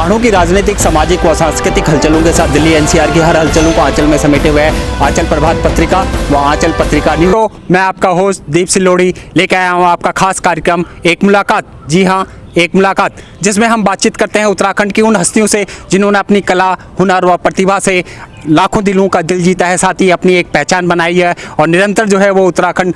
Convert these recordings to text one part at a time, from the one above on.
पहाड़ों की राजनीतिक, सामाजिक व सांस्कृतिक हलचलों के साथ दिल्ली एनसीआर की हर हलचलों को आंचल में समेटे हुए आंचल प्रभात पत्रिका व आंचल पत्रिका न्यूज। तो मैं आपका होस्ट दीप सिल्लोड़ी लेकर आया हूँ आपका खास कार्यक्रम एक मुलाकात। जी हाँ, एक मुलाकात जिसमें हम बातचीत करते हैं उत्तराखंड की उन हस्तियों से जिन्होंने अपनी कला, हुनर व प्रतिभा से लाखों दिलों का दिल जीता है, साथ ही अपनी एक पहचान बनाई है और निरंतर जो है वो उत्तराखंड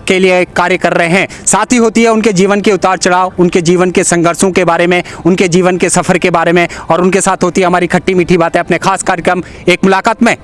के लिए कार्य कर रहे हैं। साथ ही होती है उनके जीवन के उतार चढ़ाव, उनके जीवन के संघर्षों के बारे में, उनके जीवन के सफ़र के बारे में, और उनके साथ होती है हमारी खट्टी मीठी बातें अपने खास कार्यक्रम एक मुलाकात में।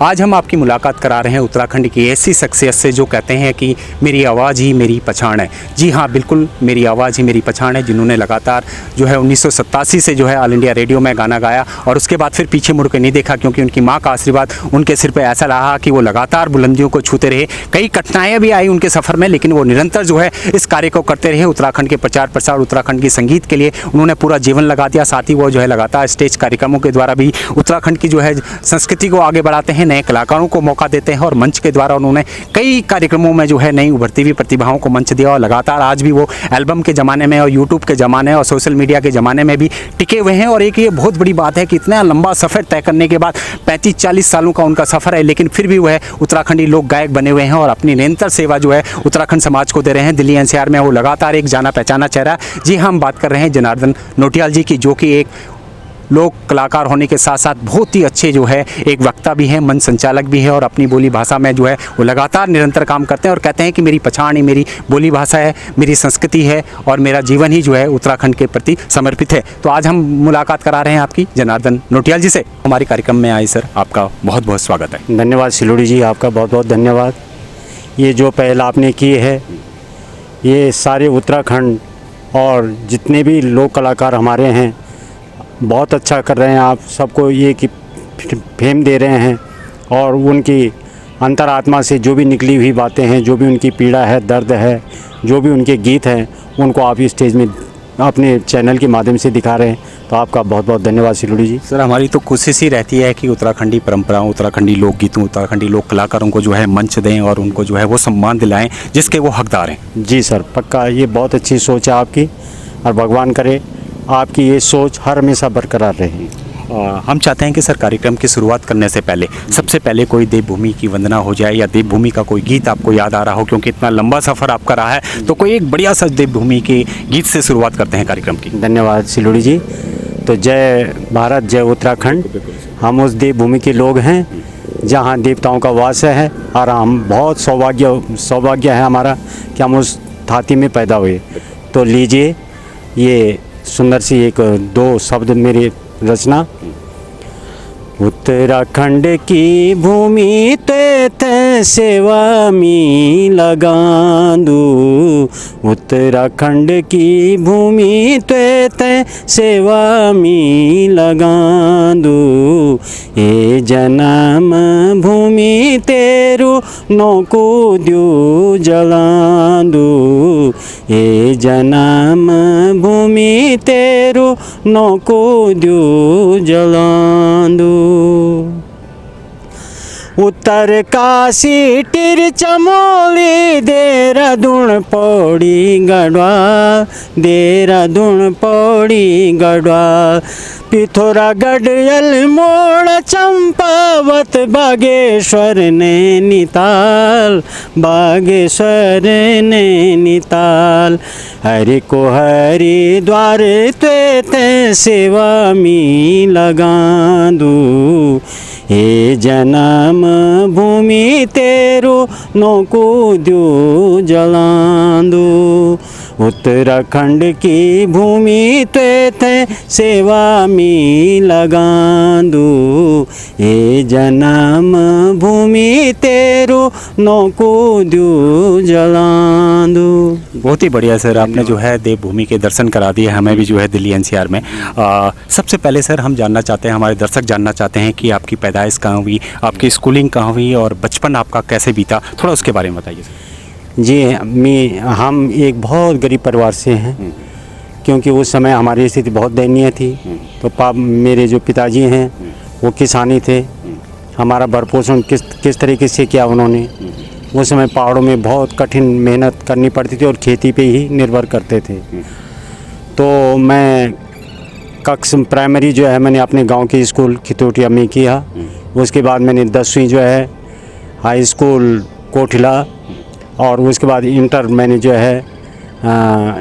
आज हम आपकी मुलाकात करा रहे हैं उत्तराखंड की ऐसी शख्सियत से जो कहते हैं कि मेरी आवाज़ ही मेरी पहचान है। जी हाँ, बिल्कुल मेरी आवाज़ ही मेरी पहचान है, जिन्होंने लगातार जो है 1987 से जो है ऑल इंडिया रेडियो में गाना गाया और उसके बाद फिर पीछे मुड़ के नहीं देखा, क्योंकि उनकी माँ का आशीर्वाद उनके सिर पे ऐसा रहा कि वो लगातार बुलंदियों को छूते रहे। कई कठिनाइयाँ भी आई उनके सफ़र में, लेकिन वो निरंतर जो है इस कार्य को करते रहे। उत्तराखंड के प्रचार प्रसार, उत्तराखंड की संगीत के लिए उन्होंने पूरा जीवन लगा दिया। साथ ही वो जो है लगातार स्टेज कार्यक्रमों के द्वारा भी उत्तराखंड की जो है संस्कृति को आगे बढ़ाते हैं, नए कलाकारों को मौका देते हैं और मंच के द्वारा उन्होंने कई कार्यक्रमों में जो है नई उभरती हुई प्रतिभाओं को मंच दिया। और लगातार आज भी वो एल्बम के ज़माने में और यूट्यूब के ज़माने और सोशल मीडिया के ज़माने में भी टिके हुए हैं। और एक ये बहुत बड़ी बात है कि इतना लंबा सफ़र तय करने के बाद 35-40 सालों का उनका सफ़र है, लेकिन फिर भी वह उत्तराखंडी लोक गायक बने हुए हैं और अपनी निरंतर सेवा जो है उत्तराखंड समाज को दे रहे हैं। दिल्ली एनसीआर में वो लगातार एक जाना पहचाना चेहरा। जी हाँ, हम बात कर रहे हैं जनार्दन नौटियाल जी की, जो कि एक लोक कलाकार होने के साथ साथ बहुत ही अच्छे जो है एक वक्ता भी है, मंच संचालक भी है और अपनी बोली भाषा में जो है वो लगातार निरंतर काम करते हैं और कहते हैं कि मेरी पहचान ही मेरी बोली भाषा है, मेरी संस्कृति है और मेरा जीवन ही जो है उत्तराखंड के प्रति समर्पित है। तो आज हम मुलाकात करा रहे हैं आपकी जनार्दन नौटियाल जी से। हमारे कार्यक्रम में आए सर, आपका बहुत बहुत स्वागत है। धन्यवाद सिल्लोड़ी जी, आपका बहुत बहुत धन्यवाद। ये जो पहल आपने की है, ये सारे उत्तराखंड और जितने भी लोक कलाकार हमारे हैं बहुत अच्छा कर रहे हैं। आप सबको ये कि फेम दे रहे हैं और उनकी अंतरात्मा से जो भी निकली हुई बातें हैं, जो भी उनकी पीड़ा है, दर्द है, जो भी उनके गीत हैं, उनको आप इस स्टेज में अपने चैनल के माध्यम से दिखा रहे हैं। तो आपका बहुत बहुत धन्यवाद सिल्लोड़ी जी। सर, हमारी तो कोशिश ही रहती है कि उत्तराखंडी परंपराओं, उत्तराखंडी लोकगीतों, उत्तराखंडी लोक कलाकारों को जो है मंच दें और उनको जो है वो सम्मान दिलाएं जिसके वो हकदार हैं। जी सर, पक्का, ये बहुत अच्छी सोच है आपकी और भगवान करे आपकी ये सोच हर हमेशा बरकरार रहे। हम चाहते हैं कि सर कार्यक्रम की शुरुआत करने से पहले सबसे पहले कोई देवभूमि की वंदना हो जाए या देवभूमि का कोई गीत आपको याद आ रहा हो, क्योंकि इतना लंबा सफ़र आपका रहा है। तो कोई एक बढ़िया सा देवभूमि के गीत से शुरुआत करते हैं कार्यक्रम की। धन्यवाद सिल्लोड़ी जी। तो जय भारत, जय उत्तराखंड। हम उस देवभूमि के लोग हैं जहाँ देवताओं का वास है और हम बहुत सौभाग्य है हमारा कि हम उस धरती में पैदा हुए। तो लीजिए ये सुंदर सी एक दो शब्द मेरी रचना। उत्तराखंड की भूमि ते सेवा में लगा दूँ, उत्तराखंड की भूमि ते सेवा में लगा दूँ। ये जन्म भूमि तेरू नौको द्यो जला दूँ, ये जन्म भूमि तेरू नौको द्यो जला दूँ। उत्तर काशी टिर चमोली देहरादून पौड़ी गढ़वाल, देहरादून पौड़ी गढ़वाल, पिथौरागढ़ अल्मोड़ा चंपावत बागेश्वर नैनीताल, बागेश्वर नैनीताल। हरि को हरिद्वार ते सेवा में लगा दूँ, हे जन्म भूमि तेरो नौको द्यो जला दूँ। उत्तराखंड की भूमि ते सेवा में लगा दूँ, ये जन्म भूमि तेरो नौको द्यो जला दूँ। बहुत ही बढ़िया सर, आपने जो है देवभूमि के दर्शन करा दिए हमें भी जो है दिल्ली एनसीआर में। सबसे पहले सर हम जानना चाहते हैं, हमारे दर्शक जानना चाहते हैं कि आपकी पैदाइश कहाँ हुई, आपकी स्कूलिंग कहाँ हुई और बचपन आपका कैसे बीता, थोड़ा उसके बारे में बताइए सर। जी हम एक बहुत गरीब परिवार से हैं, क्योंकि उस समय हमारी स्थिति बहुत दयनीय थी। तो मेरे जो पिताजी हैं वो किसानी थे। हमारा भरपोषण किस तरीके से किया उन्होंने। उस समय पहाड़ों में बहुत कठिन मेहनत करनी पड़ती थी और खेती पे ही निर्भर करते थे। तो मैं प्राइमरी जो है मैंने अपने गांव के स्कूल खितोटिया में किया। उसके बाद मैंने 10वीं जो है हाई स्कूल कोठिला, और उसके बाद इंटर मैंने जो है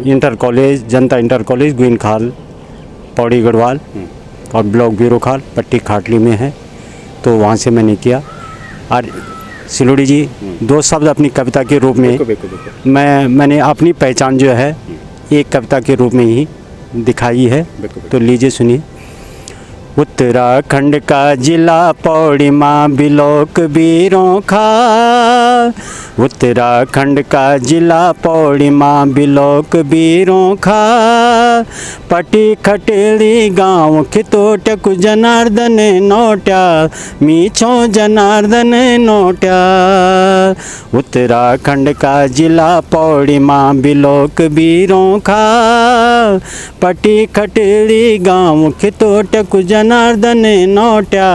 इंटर कॉलेज जनता इंटर कॉलेज गोइनखाल पौड़ी गढ़वाल और ब्लॉक ब्यूरो खाल पट्टी खाटली में है, तो वहाँ से मैंने किया। और सिलोड़ी जी, 2 शब्द अपनी कविता के रूप में मैंने अपनी पहचान जो है एक कविता के रूप में ही दिखाई है, तो लीजिए सुनिए। उत्तराखंड का जिला पौड़ी माँ बिलोक बीरों खा, उत्तराखंड का जिला पौड़ी माँ बिलोक बीरों खा, पटी खटेली गाँव खितोटक जनार्दन नोट्या, मीछो जनार्दन नोट्या। उत्तराखंड का जिला पौड़ी माँ बिलोक बीरों खा, पटी खटेली गाँव खितोटक जनार्दन नोट्या।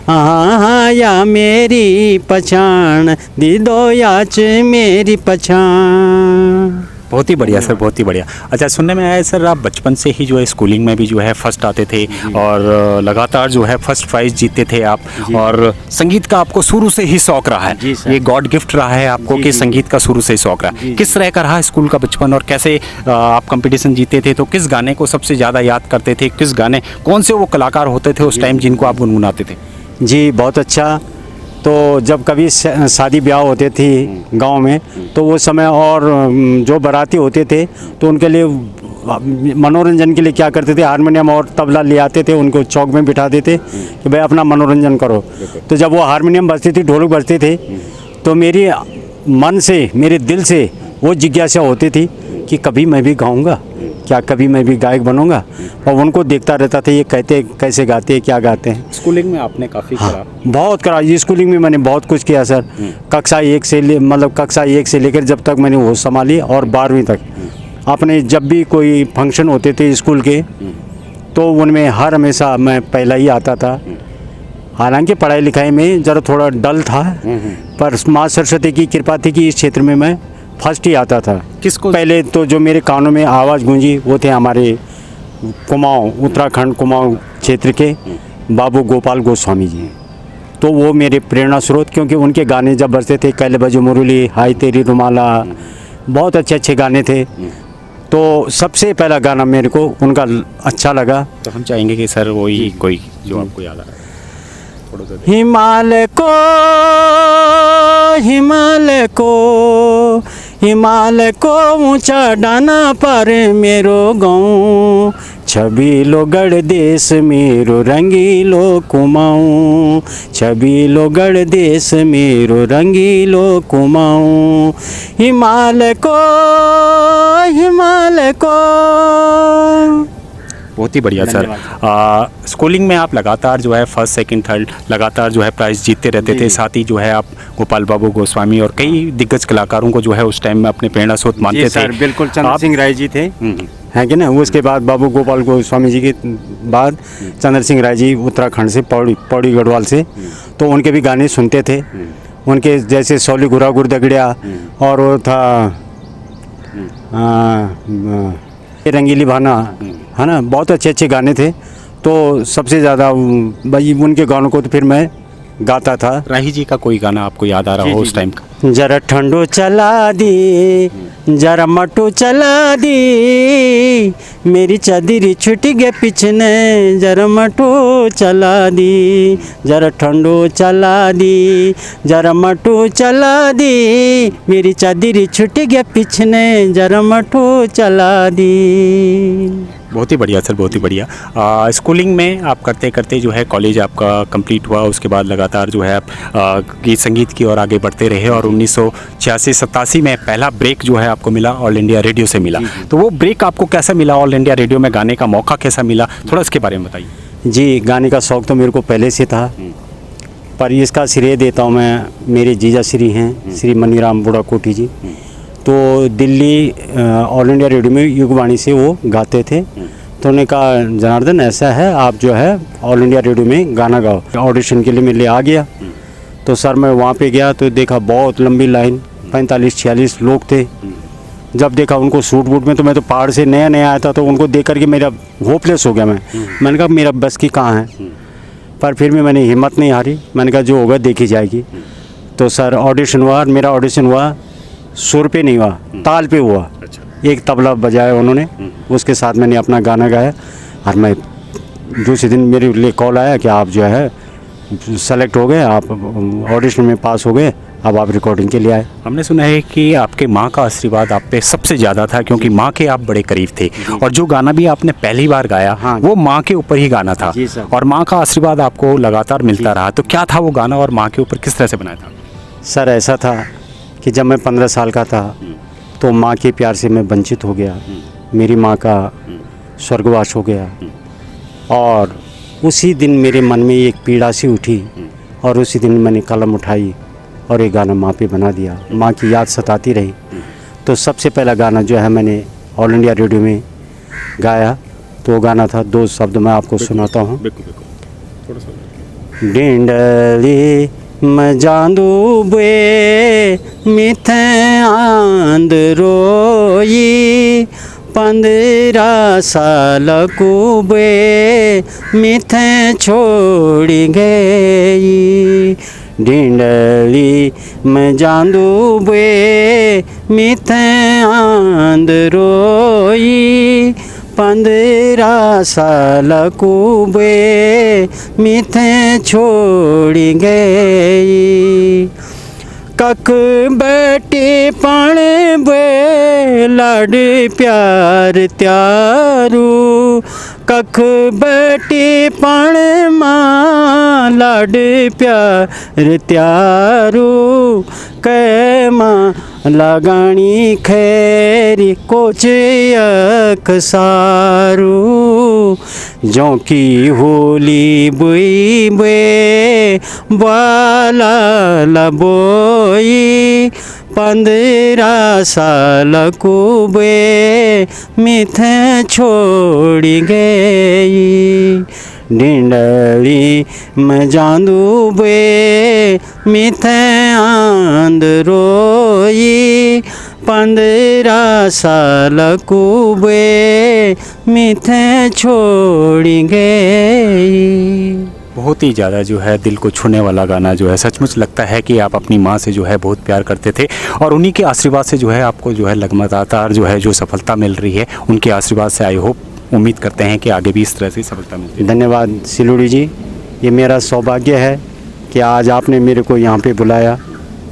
हाँ या मेरी पहचान दी दो याच मेरी पहचान। बहुत ही बढ़िया सर, बहुत ही बढ़िया। अच्छा, सुनने में आया है सर आप बचपन से ही जो है स्कूलिंग में भी जो है फर्स्ट आते थे और लगातार जो है फर्स्ट प्राइज जीतते थे आप, और संगीत का आपको शुरू से ही शौक रहा है। ये गॉड गिफ्ट रहा है आपको कि संगीत का शुरू से ही शौक रहा है। किस तरह का रहा स्कूल का बचपन, और कैसे आप कंपटीशन जीते थे? तो किस गाने को सबसे ज़्यादा याद करते थे? किस गाने, कौन से वो कलाकार होते थे उस टाइम जिनको आप गुनगुनाते थे? जी बहुत अच्छा। तो जब कभी शादी ब्याह होते थे गांव में, तो वो समय और जो बाराती होते थे तो उनके लिए मनोरंजन के लिए क्या करते थे, हारमोनियम और तबला ले आते थे, उनको चौक में बिठाते थे कि भाई अपना मनोरंजन करो। तो जब वो हारमोनियम बजती थी, ढोलक बजते थे, तो मेरी मन से, मेरे दिल से वो जिज्ञासा होती थी कि कभी मैं भी गाऊंगा, क्या कभी मैं भी गायक बनूंगा। और उनको देखता रहता था ये कहते कैसे गाते हैं, क्या गाते हैं। स्कूलिंग में आपने काफ़ी करा? बहुत करा। ये स्कूलिंग में मैंने बहुत कुछ किया सर। कक्षा 1 से लेकर जब तक मैंने होश संभाली, और 12वीं तक अपने जब भी कोई फंक्शन होते थे स्कूल के, तो उनमें हमेशा मैं पहला ही आता था। हालांकि पढ़ाई लिखाई में ज़रा थोड़ा डल था, पर माँ सरस्वती की कृपा थी कि इस क्षेत्र में मैं फर्स्ट ही आता था। किसको? पहले तो जो मेरे कानों में आवाज़ गूंजी वो थे हमारे कुमाऊँ, उत्तराखंड कुमाऊँ क्षेत्र के बाबू गोपाल गोस्वामी जी। तो वो मेरे प्रेरणा स्रोत, क्योंकि उनके गाने जब बजते थे, कैले बजो मुरली, हाय तेरी रुमाला, बहुत अच्छे अच्छे गाने थे। तो सबसे पहला गाना मेरे को उनका अच्छा लगा। तो हम चाहेंगे कि सर वही कोई जो आपको याद आ रहा है। हिमालय को हिमालय को हिमालय को ऊंचा डाना पर मेरो गाँव, छबीलो गढ़ देश मेरो रंगीलो कुमाऊँ, छबीलो गढ़ देश मेरो रंगीलो कुमाऊँ। हिमालय को हिमालय को। बहुत ही बढ़िया सर। स्कूलिंग में आप लगातार जो है फर्स्ट सेकंड थर्ड लगातार जो है प्राइज़ जीतते रहते थे। साथ ही जो है आप गोपाल बाबू गोस्वामी और कई दिग्गज कलाकारों को जो है उस टाइम में अपने प्रेरणा स्रोत मानते थे। बिल्कुल। चंद्र सिंह राय जी थे, हैं कि ना। उसके बाद बाबू गोपाल गोस्वामी जी के बाद चंद्र सिंह राय जी उत्तराखंड से, पौड़ी गढ़वाल से, तो उनके भी गाने सुनते थे। उनके जैसे सौली गुरा गुर दगड़िया, और वो था रंगीली भाना, है ना। बहुत अच्छे अच्छे गाने थे। तो सबसे ज़्यादा भाई उनके गानों को तो फिर मैं गाता था। राही जी का कोई गाना आपको याद आ रहा हो उस टाइम का? जरा ठंडो चला दी, जरा मटो चला दी, मेरी चादरी छुट गए पिछने, जरा मटो चला दी, जरा ठंडो चला दी, जरा मटो चला दी, मेरी चादरी छुट गए पिछने, जरा मटो चला दी। बहुत ही बढ़िया सर, बहुत ही बढ़िया। स्कूलिंग में आप करते करते जो है कॉलेज आपका कंप्लीट हुआ, उसके बाद लगातार जो है आप गीत संगीत की ओर आगे बढ़ते रहे, और 1986-87 में पहला ब्रेक जो है आपको मिला ऑल इंडिया रेडियो से मिला। तो वो ब्रेक आपको कैसा मिला, ऑल इंडिया रेडियो में गाने का मौका कैसा मिला, थोड़ा इसके बारे में बताइए। जी, गाने का शौक़ तो मेरे को पहले से था, पर इसका श्रेय देता हूँ मैं मेरे जीजा श्री हैं, श्री मनीराम बुढ़ा कोठी जी। तो दिल्ली ऑल इंडिया रेडियो में युगवाणी से वो गाते थे। तो उन्होंने कहा जनार्दन ऐसा है, आप जो है ऑल इंडिया रेडियो में गाना गाओ। ऑडिशन के लिए मैं ले आ गया। तो सर मैं वहाँ पे गया तो देखा बहुत लंबी लाइन, 45-46 लोग थे। जब देखा उनको सूट बूट में, तो मैं तो पहाड़ से नया नया आया था, तो उनको देख करके मेरा होपलेस हो गया। मैंने कहा मेरा बस की कहाँ है, पर फिर भी मैंने हिम्मत नहीं हारी। मैंने कहा जो होगा देखी जाएगी। तो सर ऑडिशन हुआ, मेरा ऑडिशन हुआ सुर पे नहीं हुआ, ताल पे हुआ। एक तबला बजाया उन्होंने, उसके साथ मैंने अपना गाना गाया। और मैं दूसरे दिन मेरे लिए कॉल आया कि आप जो है सेलेक्ट हो गए, आप ऑडिशन में पास हो गए, अब आप रिकॉर्डिंग के लिए आए। हमने सुना है कि आपके माँ का आशीर्वाद आप पे सबसे ज़्यादा था, क्योंकि माँ के आप बड़े करीब थे, और जो गाना भी आपने पहली बार गाया हाँ, वो माँ के ऊपर ही गाना था। जी सर। और माँ का आशीर्वाद आपको लगातार मिलता रहा। तो क्या था वो गाना और माँ के ऊपर किस तरह से बनाया था? सर ऐसा था कि जब मैं 15 साल का था तो माँ के प्यार से मैं वंचित हो गया। मेरी माँ का स्वर्गवास हो गया, और उसी दिन मेरे मन में एक पीड़ा सी उठी, और उसी दिन मैंने कलम उठाई और ये गाना माँ पे बना दिया। माँ की याद सताती रही। तो सबसे पहला गाना जो है मैंने ऑल इंडिया रेडियो में गाया, तो वो गाना था, 2 शब्द मैं आपको सुनाता हूँ। डिंडली मैं जांदू बे मिथे आंद रोई, 15 साल को बे मिथे छोड़ी गई। डिंडली मैं जांदू बे मिथे आंद रोई, 15 साल को बे मिथे छोड़ी गई। कख बैठे पण बे लाड प्यार त्यारू, कख बैठे पण माँ लाड प्यार त्यारू, कै माँ लगानी खैरी कोच अकसारू। जो की होली बुई बे बाला लबोई, 15 साल को बे मिथे छोड़ी गई। डिंडली मैं जांदू बे मिथे आंद रोई, 15 साल को बे मिथे छोड़ी गई। बहुत ही ज़्यादा जो है दिल को छूने वाला गाना जो है। सचमुच लगता है कि आप अपनी माँ से जो है बहुत प्यार करते थे, और उन्हीं के आशीर्वाद से जो है आपको जो है लगातार जो है जो सफलता मिल रही है, उनके आशीर्वाद से आई होप, उम्मीद करते हैं कि आगे भी इस तरह से सफलता मिलती है। धन्यवाद सिलूड़ी जी, ये मेरा सौभाग्य है कि आज आपने मेरे को यहाँ पे बुलाया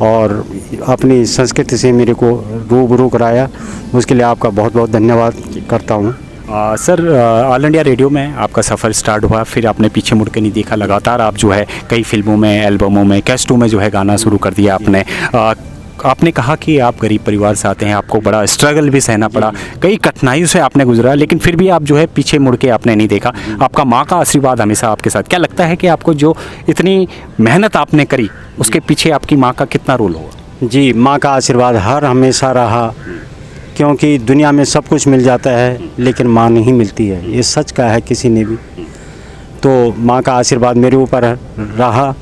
और अपनी संस्कृति से मेरे को रूबरू कराया। उसके लिए आपका बहुत बहुत धन्यवाद करता हूँ। सर, ऑल इंडिया रेडियो में आपका सफ़र स्टार्ट हुआ, फिर आपने पीछे मुड़ के नहीं देखा, लगातार आप जो है कई फिल्मों में, एल्बमों में, कैसेटों में जो है गाना शुरू कर दिया आपने। आपने कहा कि आप गरीब परिवार से आते हैं, आपको बड़ा स्ट्रगल भी सहना पड़ा, कई कठिनाइयों से आपने गुजरा, लेकिन फिर भी आप जो है पीछे मुड़ के आपने नहीं देखा। आपका माँ का आशीर्वाद हमेशा आपके साथ। क्या लगता है कि आपको जो इतनी मेहनत आपने करी, उसके पीछे आपकी माँ का कितना रोल होगा? जी, माँ का आशीर्वाद हर हमेशा रहा, क्योंकि दुनिया में सब कुछ मिल जाता है लेकिन माँ नहीं मिलती है, ये सच कहा है किसी ने भी। तो माँ का आशीर्वाद मेरे ऊपर रहा,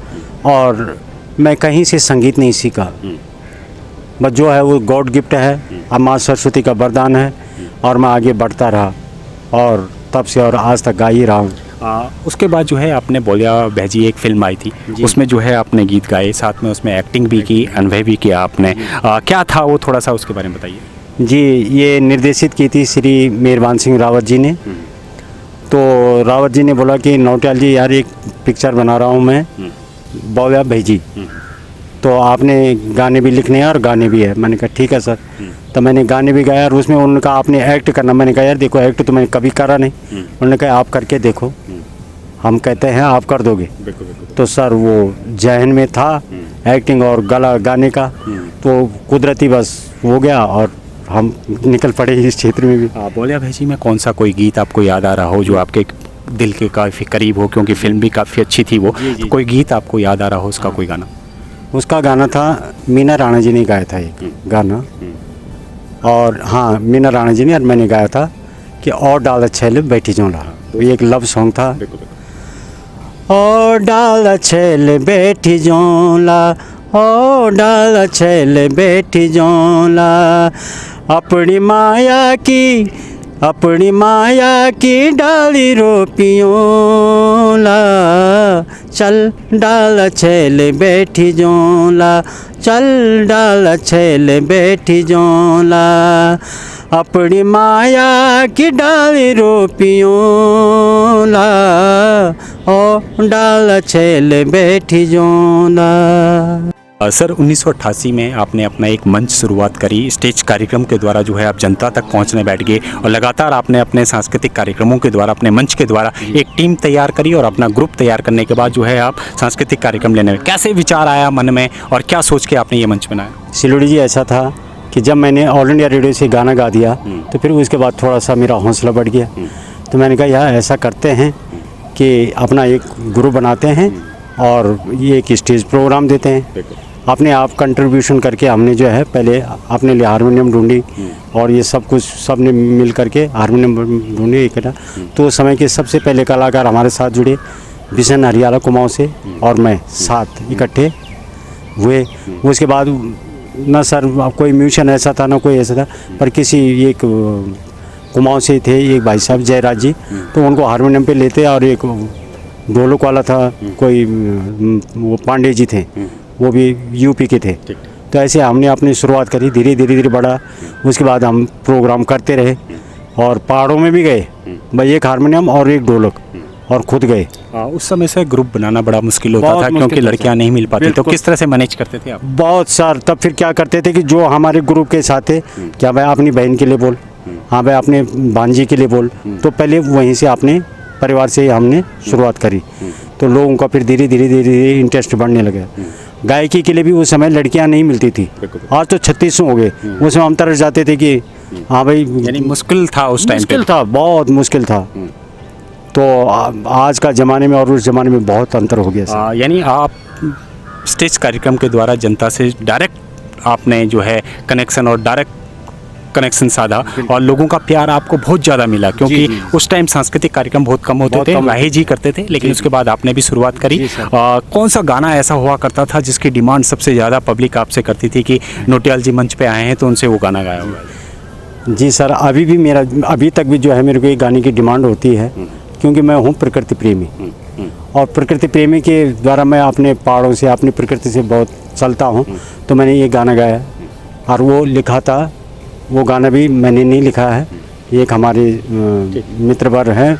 और मैं कहीं से संगीत नहीं सीखा, बस जो है वो गॉड गिफ्ट है, अब माँ सरस्वती का वरदान है, और मैं आगे बढ़ता रहा, और तब से और आज तक गा ही रहा हूँ। उसके बाद जो है आपने बोलिया बहजी एक फ़िल्म आई थी, उसमें जो है आपने गीत गाए, साथ में उसमें एक्टिंग भी की, अनुभव भी किया आपने। क्या था वो, थोड़ा सा उसके बारे में बताइए। जी, ये निर्देशित की थी श्री मेहरबान सिंह रावत जी ने। तो रावत जी ने बोला कि नौटियाल जी यार एक पिक्चर बना रहा हूँ मैं, बोलिया भाईजी, तो आपने गाने भी लिखने हैं और गाने भी है। मैंने कहा ठीक है सर। तो मैंने गाने भी गाया, और उसमें उनका आपने एक्ट करना। मैंने कहा यार देखो एक्ट तो मैंने कभी करा नहीं। उन्होंने कहा आप करके देखो, हम कहते हैं आप कर दोगे। तो सर वो जहन में था एक्टिंग और गला गाने का, तो कुदरती बस हो गया और हम निकल पड़े इस क्षेत्र में भी। बोलिया भाईजी में कौन सा कोई गीत आपको याद आ रहा हो जो आपके दिल के काफ़ी करीब हो, क्योंकि फिल्म भी काफ़ी अच्छी थी वो, तो कोई गीत आपको याद आ रहा हो उसका कोई गाना? उसका गाना था, मीना राणा जी ने गाया था एक गाना, और हाँ, मीना राणा जी ने और मैंने गाया था कि और डाल छेल बैठी जोला, ये एक लव सॉन्ग था। और डाल छेल बैठी जोला, ओ डाल छेल बैठी जोला, अपनी माया की डाली रोपियोला, चल डाल छेल बैठी जोला, चल डाल छेल बैठी जोला, अपनी माया की डाली रोपियोला, ओ डाल छेल बैठी जोला। सर 1988 में आपने अपना एक मंच शुरुआत करी, स्टेज कार्यक्रम के द्वारा जो है आप जनता तक पहुंचने बैठ गए और लगातार आपने अपने सांस्कृतिक कार्यक्रमों के द्वारा, अपने मंच के द्वारा एक टीम तैयार करी और अपना ग्रुप तैयार करने के बाद जो है आप सांस्कृतिक कार्यक्रम लेने में, कैसे विचार आया मन में और क्या सोच के आपने ये मंच बनाया? सिलोड़ी जी, ऐसा था कि जब मैंने ऑल इंडिया रेडियो से गाना गा दिया तो फिर उसके बाद थोड़ा सा मेरा हौसला बढ़ गया। तो मैंने कहा यार ऐसा करते हैं कि अपना एक ग्रुप बनाते हैं और ये एक स्टेज प्रोग्राम देते हैं। अपने आप कंट्रीब्यूशन करके हमने जो है पहले अपने लिए हारमोनियम ढूंढी और ये सब कुछ सब ने मिल करके हारमोनियम ढूंढी इकट्ठा। तो उस समय के सबसे पहले कलाकार हमारे साथ जुड़े बिशन हरियाला कुमाऊं से और मैं, साथ इकट्ठे हुए। उसके बाद ना सर कोई म्यूजिशियन ऐसा था ना कोई ऐसा था, पर किसी एक कुमाऊं से थे एक भाई साहब जयराज जी, तो उनको हारमोनियम पे लेते और एक ढोलक वाला था कोई वो पांडे जी थे, वो भी यूपी के थे। तो ऐसे हमने अपनी शुरुआत करी, धीरे धीरे बढ़ा। उसके बाद हम प्रोग्राम करते रहे और पहाड़ों में भी गए भाई, एक हारमोनियम और एक ढोलक, और खुद गए। उस समय से ग्रुप बनाना बड़ा मुश्किल होता था क्योंकि लड़कियां नहीं मिल पाती, तो किस तरह से मैनेज करते थे आप? बहुत सर, तब फिर क्या करते थे कि जो हमारे ग्रुप के साथ थे, क्या भाई अपनी बहन के लिए बोल, हाँ भाई अपने भांजी के लिए बोल, तो पहले वहीं से अपने परिवार से हमने शुरुआत करी। तो लोगों का फिर धीरे धीरे इंटरेस्ट बढ़ने लगा। गायकी के लिए भी उस समय लड़कियां नहीं मिलती थी, आज तो 36 हो गए। उसमें हम तरस जाते थे कि हाँ भाई, यानी मुश्किल था उस टाइम, मुश्किल था, बहुत मुश्किल था। तो आज का ज़माने में और उस ज़माने में बहुत अंतर हो गया। यानी आप स्टेज कार्यक्रम के द्वारा जनता से डायरेक्ट आपने जो है कनेक्शन और डायरेक्ट कनेक्शन साधा और लोगों का प्यार आपको बहुत ज़्यादा मिला, क्योंकि उस टाइम सांस्कृतिक कार्यक्रम बहुत कम होते थे, वाहिद जी करते थे, लेकिन उसके बाद आपने भी शुरुआत करी। कौन सा गाना ऐसा हुआ करता था जिसकी डिमांड सबसे ज़्यादा पब्लिक आपसे करती थी कि नोटियाल जी मंच पे आए हैं तो उनसे वो गाना गाया हुआ? जी सर, अभी तक भी जो है मेरे को एक गाने की डिमांड होती है, क्योंकि मैं हूँ प्रकृति प्रेमी और प्रकृति प्रेमी के द्वारा मैं अपने पहाड़ों से, अपनी प्रकृति से बहुत चलता हूँ। तो मैंने ये गाना गाया और वो लिखा था, वो गाना भी मैंने नहीं लिखा है, एक हमारे मित्रवर हैं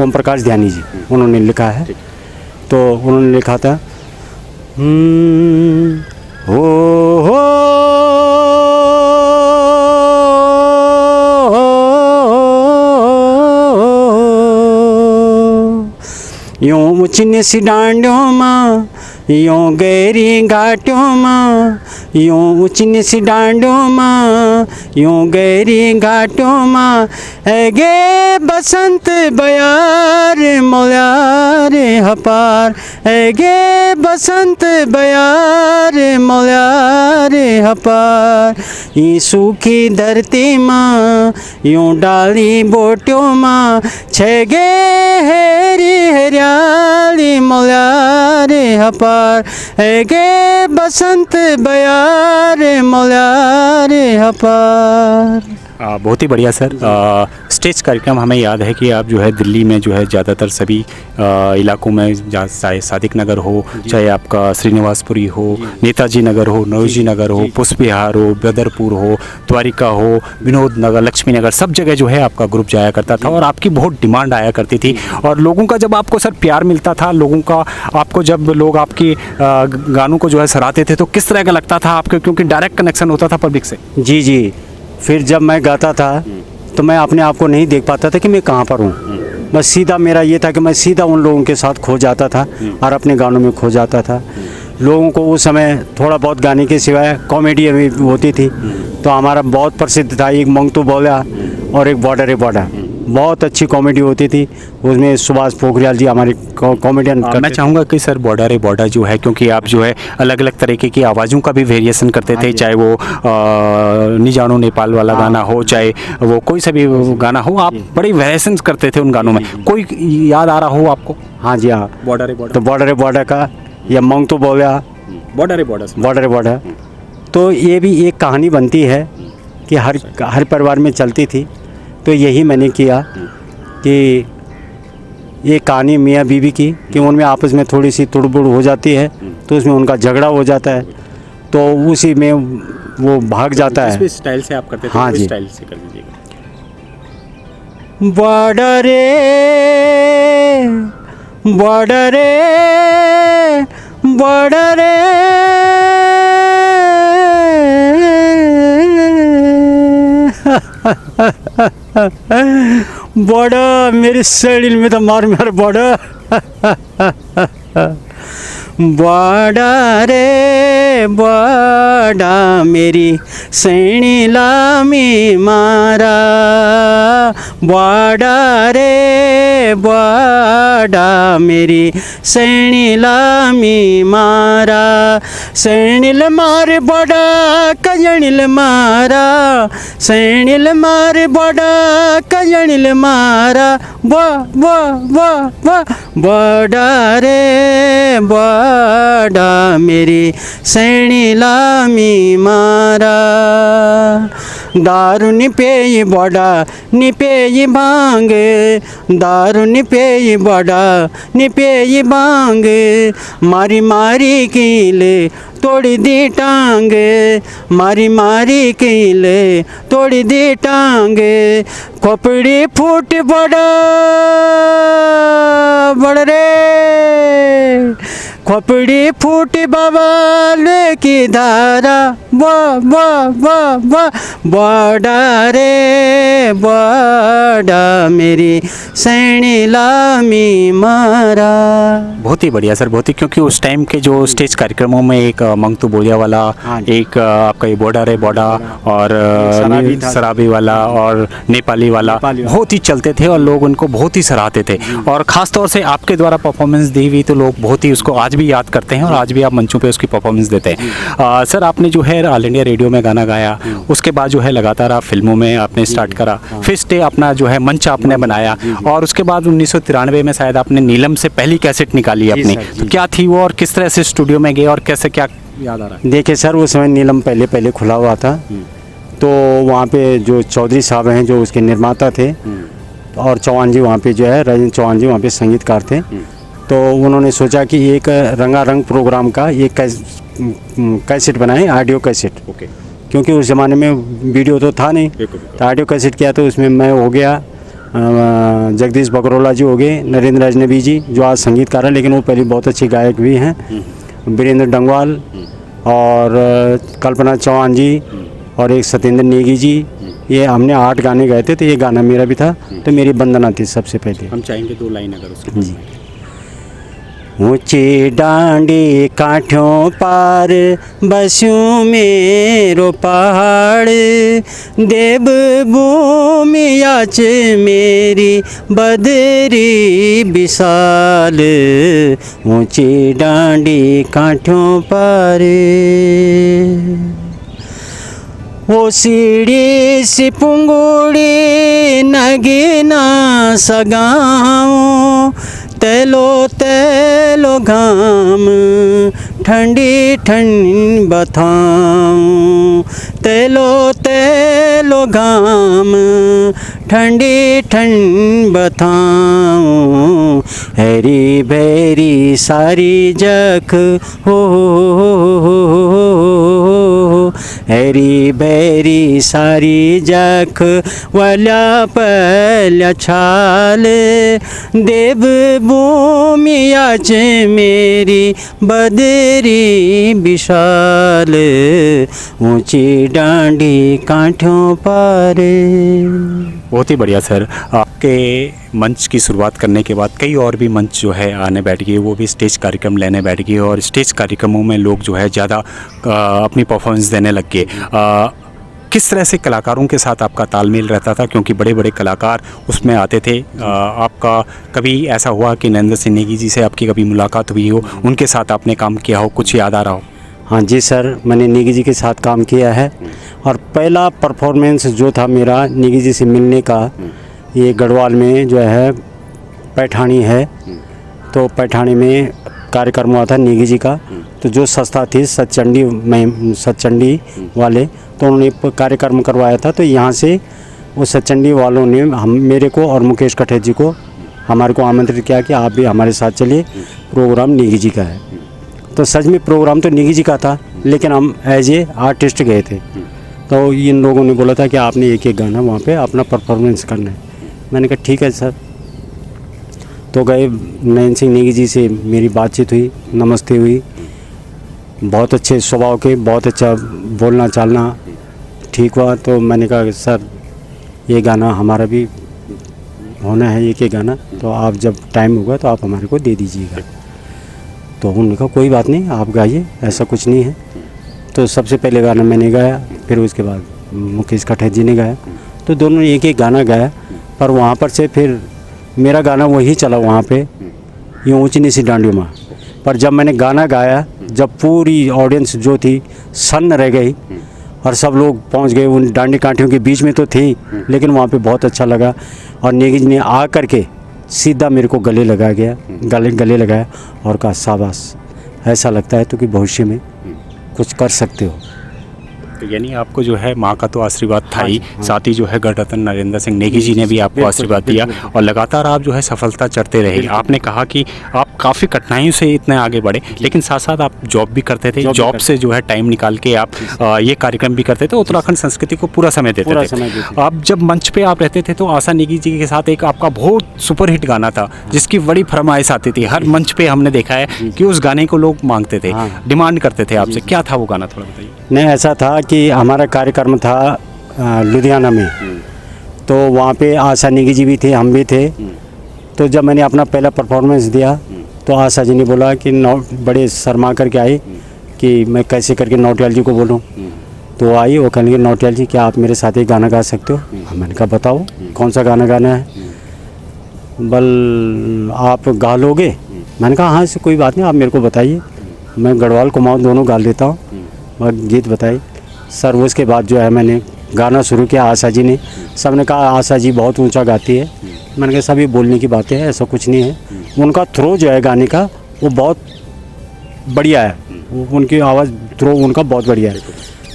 ओम प्रकाश ध्यानी जी, उन्होंने लिखा है। तो उन्होंने लिखा था हो यूं ऊँच नीच डांडों में, यूं गहरी घाटों में, यूं ऊँच नीच डांडों में, यूं गहरी घाटों में, ऐगे बसंत बयार मौलार हपार, ऐगे बसंत बयार मौलार हपार, ये सूखी धरती में, यूं डाली बोटों में, छगे हेरी हरियाली मौलार हपार, ऐगे बसंत बयार मौलार हपार। बहुत ही बढ़िया सर। स्टेज कार्यक्रम हमें याद है कि आप जो है दिल्ली में जो है ज़्यादातर सभी इलाकों में, चाहे सादिक नगर हो, चाहे आपका श्रीनिवासपुरी हो, नेताजी नगर हो, नौजी नगर हो, पुष्प विहार हो, बदरपुर हो, द्वारिका हो, विनोद नगर, लक्ष्मी नगर, सब जगह जो है आपका ग्रुप जाया करता था और आपकी बहुत डिमांड आया करती थी। और लोगों का जब आपको सर प्यार मिलता था, लोगों का आपको जब लोग आपकी गानों को जो है सराहते थे, तो किस तरह का लगता था आपको, क्योंकि डायरेक्ट कनेक्शन होता था पब्लिक से? जी, फिर जब मैं गाता था तो मैं अपने आप को नहीं देख पाता था कि मैं कहाँ पर हूँ। बस सीधा मेरा ये था कि मैं सीधा उन लोगों के साथ खो जाता था और अपने गानों में खो जाता था। लोगों को उस समय थोड़ा बहुत गाने के सिवाय कॉमेडी भी होती थी, तो हमारा बहुत प्रसिद्ध था एक मंगतू बोला और एक बॉर्डर है बॉर्डर, बहुत अच्छी कॉमेडी होती थी। उसमें सुभाष पोखरियाल जी हमारे कॉमेडियन मैं चाहूँगा कि सर बॉर्डर है बॉर्डर जो है, क्योंकि आप जो है अलग अलग तरीके की आवाज़ों का भी वेरिएशन करते थे, चाहे वो निजानो नेपाल वाला गाना हो, चाहे वो कोई सा भी गाना हो, आप बड़े वेरिएशन करते थे उन गानों में। कोई याद आ रहा हो आपको? हाँ जी हाँ। बॉर्डर है बॉर्डर, तो बॉर्डर है बॉर्डर का, या मंग तो बोया, बॉर्डर है बॉर्डर, बॉर्डर है बॉर्डर। तो ये भी एक कहानी बनती है कि हर परिवार में चलती थी। तो यही मैंने किया कि ये कहानी मियाँ बीवी की, कि उनमें आपस में थोड़ी सी तुड़बुड़ हो जाती है, तो उसमें उनका झगड़ा हो जाता है, तो उसी में वो भाग जाता है। स्टाइल से आप करते थे? हाँ जी, स्टाइल से कर दीजिएगा। बॉर्डर बॉर्डर बॉर्डर बड़ा मेरे शरीर में तो मार मार बड़ा बड़ा रे बड़ा मेरी सैनीला में मारा, बड़ा रे बड़ा मेरी सैनीला में मारा, सैनिल मार बड़ा कजनिल मारा, सैनिल मार बड़ा कजनिल मारा, बड़ा रे बड़ा मेरी सैनिला में मारा, दारू निपेई बड़ा निपेई भांग, दारू निपेई बड़ा निपेई भांग, मारी मारी कीले तोड़ी दी टांग, मारी मारी कीले तोड़ी दी टांग, खोपड़ी फूट बड़ा बड़ रे, खोपड़ी फूट बवाल की धारा, बड़ा रे बड़ा मेरी सैनीला में मारा। बहुत ही बढ़िया सर, बहुत ही, क्योंकि उस टाइम के जो स्टेज कार्यक्रमों में एक मंग तो बोलिया वाला, एक आपका ये बॉर्डर है बॉर्डर, और शराबी वाला और नेपाली वाला बहुत ही चलते थे, और लोग उनको बहुत ही सराहते थे, और ख़ास तौर से आपके द्वारा परफॉर्मेंस दी हुई तो लोग बहुत ही उसको आज भी याद करते हैं, और आज भी आप मंचों पे उसकी परफॉर्मेंस देते हैं। सर आपने जो है ऑल इंडिया रेडियो में गाना गाया, उसके बाद जो है लगातार आप फिल्मों में आपने स्टार्ट करा, फिर डे अपना जो है मंच आपने बनाया, और उसके बाद 1993 में शायद आपने नीलम से पहली कैसेट निकाली अपनी, तो क्या थी वो और किस तरह से स्टूडियो में गए और कैसे, क्या याद आ रहा है? देखिए सर, उस समय नीलम पहले खुला हुआ था, तो वहाँ पे जो चौधरी साहब हैं जो उसके निर्माता थे, और चौहान जी वहाँ पे जो है राजेंद्र चौहान जी वहाँ पे संगीतकार थे, तो उन्होंने सोचा कि एक रंगारंग प्रोग्राम का एक कैसेट बनाए, ऑडियो कैसेट। ओके। क्योंकि उस ज़माने में वीडियो तो था नहीं, तो ऑडियो कैसेट किया, तो उसमें मैं हो गया, जगदीश बकरोला जी हो गए, नरेंद्र अजनबी जी जो आज संगीतकार हैं लेकिन वो पहले बहुत अच्छे गायक भी हैं, वीरेंद्र डंगवाल और कल्पना चौहान जी और एक सत्येंद्र नेगी जी, ये हमने 8 गाने गाए थे, तो ये गाना मेरा भी था, तो मेरी वंदना थी सबसे पहले। हम चाहेंगे 2 लाइन अगर उसके जी। ऊंची डांडी काठों पार बस्यूं मेरो पहाड़, देव भूमि याच मेरी बदरी विशाल, ऊंची डांडी काठों पार, वो सीढ़ी सी पुंगुड़ी नगीना सगाऊं, तेलो घाम ठंडी ठंड बताऊं, तेलो घाम ठंडी ठंड बताऊं, हैरी भैरी सारी जख हो, हैरी भैरी सारी जख वाला पल छाल, देव भूमि आज मेरी बदरी विशाल, ऊंची डांडी कांठों पार। बहुत ही बढ़िया सर। आपके मंच की शुरुआत करने के बाद कई और भी मंच जो है आने बैठ गए, वो भी स्टेज कार्यक्रम लेने बैठ गए, और स्टेज कार्यक्रमों में लोग जो है ज़्यादा अपनी परफॉर्मेंस देने लग गए। किस तरह से कलाकारों के साथ आपका तालमेल रहता था, क्योंकि बड़े बड़े कलाकार उसमें आते थे। आपका कभी ऐसा हुआ कि नरेंद्र सिंह नेगी जी से आपकी कभी मुलाकात हुई हो, उनके साथ आपने काम किया हो, कुछ याद आ रहा हो? हाँ जी सर, मैंने नेगी जी के साथ काम किया है और पहला परफॉर्मेंस जो था मेरा नेगी जी से मिलने का, ये गढ़वाल में जो है पैठानी है, तो पैठानी में कार्यक्रम हुआ था नेगी जी का। तो जो संस्था थी सतचंडी वाले, तो उन्होंने कार्यक्रम करवाया था। तो यहाँ से वो सतचंडी वालों ने मेरे को और मुकेश कठेर जी को हमारे को आमंत्रित किया कि आप भी हमारे साथ चलिए, प्रोग्राम नेगी जी का है। तो सच में प्रोग्राम तो नेगी जी का था, लेकिन हम एज ए आर्टिस्ट गए थे। तो इन लोगों ने बोला था कि आपने एक एक गाना वहाँ पे अपना परफॉर्मेंस करना है। मैंने कहा ठीक है सर। तो गए, नयन सिंह नेगी जी से मेरी बातचीत हुई, नमस्ते हुई। बहुत अच्छे स्वभाव के, बहुत अच्छा बोलना चालना ठीक हुआ। तो मैंने कहा सर ये गाना हमारा भी होना है, एक गाना, तो आप जब टाइम होगा तो आप हमारे को दे दीजिएगा। तो उन्होंने कहा कोई बात नहीं, आप गाइए, ऐसा कुछ नहीं है। तो सबसे पहले गाना मैंने गाया, फिर उसके बाद मुकेश कठेर जी ने गाया। तो दोनों ने एक एक गाना गाया, पर वहाँ पर से फिर मेरा गाना वही चला वहाँ पे, ये ऊँची नीची डांडियों में। पर जब मैंने गाना गाया, जब पूरी ऑडियंस जो थी सन्न रह गई और सब लोग पहुंच गए, उन डांडी कांटियों के बीच में तो थी, लेकिन वहाँ पे बहुत अच्छा लगा। और नेगी जी ने आ कर के सीधा मेरे को गले लगाया और कहा शाबाश, ऐसा लगता है तो कि भविष्य में कुछ कर सकते हो। तो यानी आपको जो है माँ का तो आशीर्वाद था ही, साथ ही जो है गणरत्न नरेंद्र सिंह नेगी जी ने भी आपको आशीर्वाद दिया और लगातार आप जो है सफलता चढ़ते रहे। आपने कहा कि आप काफ़ी कठिनाइयों से इतने आगे बढ़े, लेकिन साथ साथ आप जॉब भी करते थे, जॉब से जो है टाइम निकाल के आप ये कार्यक्रम भी करते थे, उत्तराखंड संस्कृति को पूरा समय देते थे। आप जब मंच पे आप रहते थे तो आशा नेगी जी के साथ एक आपका बहुत सुपरहिट गाना था जिसकी बड़ी फरमाइश आती थी, हर मंच पे हमने देखा है कि उस गाने को लोग मांगते थे, डिमांड करते थे आपसे। क्या था वो गाना, थोड़ा बताइए। नहीं, ऐसा था कि हमारा कार्यक्रम था लुधियाना में, तो वहाँ पे आशा नेगी जी भी थे, हम भी थे। तो जब मैंने अपना पहला परफॉर्मेंस दिया तो आशा जी ने बोला कि बड़े शर्मा करके आई कि मैं कैसे करके नौटियाल जी को बोलूँ। तो आई, वो कहने लगे नौटियाल जी क्या आप मेरे साथ एक गाना गा सकते हो? मैंने कहा बताओ कौन सा गाना गाना है? बल आप गा लोगे? मैंने कहा हाँ, इससे कोई बात नहीं, आप मेरे को बताइए, मैं गढ़वाल कुमाऊँ दोनों गा लेता हूँ। और गीत बताई सर। उसके बाद जो है मैंने गाना शुरू किया। आशा जी ने, सब ने कहा आशा जी बहुत ऊंचा गाती है। मैंने कहा सभी बोलने की बातें हैं, ऐसा कुछ नहीं है। उनका थ्रो जो है गाने का वो बहुत बढ़िया है, उनकी आवाज़ थ्रो उनका बहुत बढ़िया है।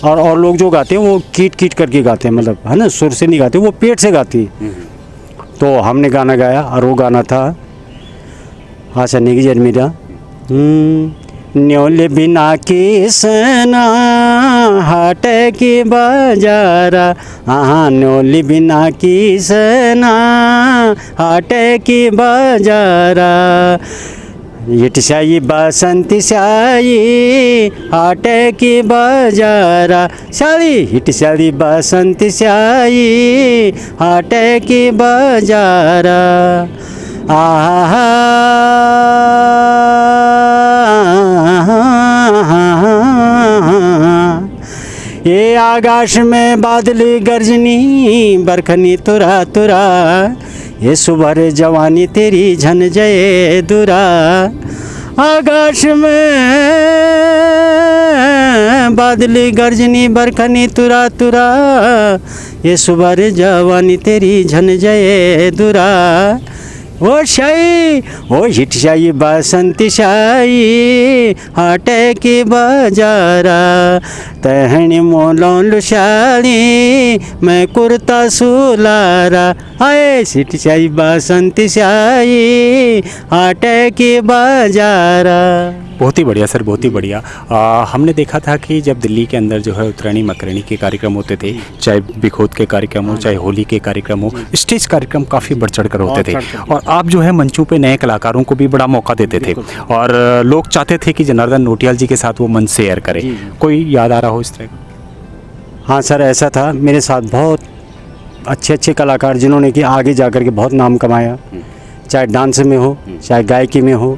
और लोग जो गाते हैं वो कीट करके गाते हैं, मतलब है ना, सुर से नहीं गाते, वो पेट से गाती है। तो हमने गाना गाया और वो गाना था आशा नेगी जी मेरा, न्योले बिना की सना हाट की बाजारा, हाँ न्योले बिना की सना हाट की बाजारा, इटशाई बसंती शाई हाट की बाजारा, शाली इटशाई बसंती शाई हाट की बाजारा, आहा ये आकाश में बादली गर्जनी बरखनी तुरा तुरा, ये सुबह जवानी तेरी झन जय दुरा, आकाश में बादली गर्जनी बरखनी तुरा तुरा, ये सुबह जवानी तेरी झन जय दुरा, ओ शाही ओ हिट शाही बसंती शाही हाटे की बाजारा, तहनी मोलों लुशाली मैं कुर्ता सुलारा, आए हिट शाही बसंती शाही हाटे की बाजारा। बहुत ही बढ़िया सर, बहुत ही बढ़िया। हमने देखा था कि जब दिल्ली के अंदर जो है उत्तरायणी मकरणी के कार्यक्रम होते थे, चाहे बिखोत के कार्यक्रम हो, चाहे होली के कार्यक्रम हो, स्टेज कार्यक्रम काफ़ी बढ़ चढ़ कर होते थे और आप जो है मंचों पे नए कलाकारों को भी बड़ा मौका देते थे और लोग चाहते थे कि जनार्दन नौटियाल जी के साथ वो मंच शेयर करें। कोई याद आ रहा हो इस तरह का? हाँ सर, ऐसा था, मेरे साथ बहुत अच्छे कलाकार जिन्होंने कि आगे जा कर के बहुत नाम कमाया, चाहे डांस में हो, चाहे गायकी में हो,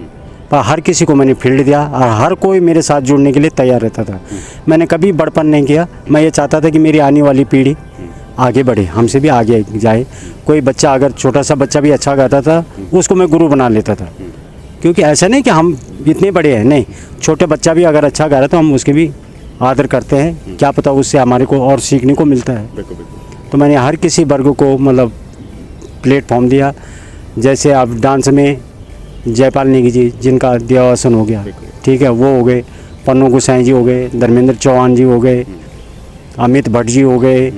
पर हर किसी को मैंने फील्ड दिया और हर कोई मेरे साथ जुड़ने के लिए तैयार रहता था। मैंने कभी बड़पन नहीं किया। मैं ये चाहता था कि मेरी आने वाली पीढ़ी आगे बढ़े, हमसे भी आगे जाए। कोई बच्चा अगर छोटा सा बच्चा भी अच्छा गाता था उसको मैं गुरु बना लेता था, क्योंकि ऐसा नहीं कि हम इतने बड़े हैं, नहीं, छोटे बच्चा भी अगर अच्छा गा रहा है तो हम उसके भी आदर करते हैं। क्या पता उससे हमारे को और सीखने को मिलता है। तो मैंने हर किसी वर्ग को मतलब प्लेटफॉर्म दिया। जैसे अब डांस में जयपाल नेगी जी, जिनका देवासन हो गया, ठीक है, वो हो गए, पन्नू गोसाई जी हो गए, धर्मेंद्र चौहान जी हो गए, अमित भट्ट जी हो गए,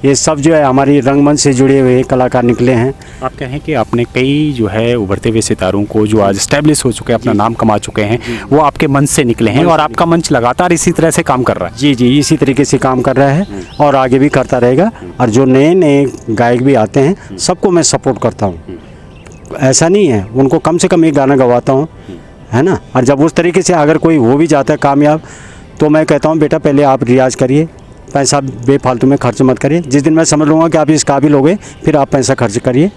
ये सब जो है हमारी रंगमंच से जुड़े हुए कलाकार निकले हैं। आप कहें कि आपने कई जो है उभरते हुए सितारों को जो आज स्टैब्लिश हो चुके हैं, अपना नाम कमा चुके हैं, वो आपके मंच से निकले हैं और आपका मंच लगातार इसी तरह से काम कर रहा है। जी जी, इसी तरीके से काम कर रहा है और आगे भी करता रहेगा। और जो नए नए गायक भी आते हैं सबको मैं सपोर्ट करता हूँ। ऐसा नहीं है, उनको कम से कम एक गाना गवाता हूँ, है ना। और जब उस तरीके से अगर कोई हो भी जाता है कामयाब, तो मैं कहता हूँ बेटा पहले आप रियाज करिए, पैसा बेफालतू में खर्च मत करिए। जिस दिन मैं समझ लूँगा कि आप इस काबिल हो गए, फिर आप पैसा खर्च करिए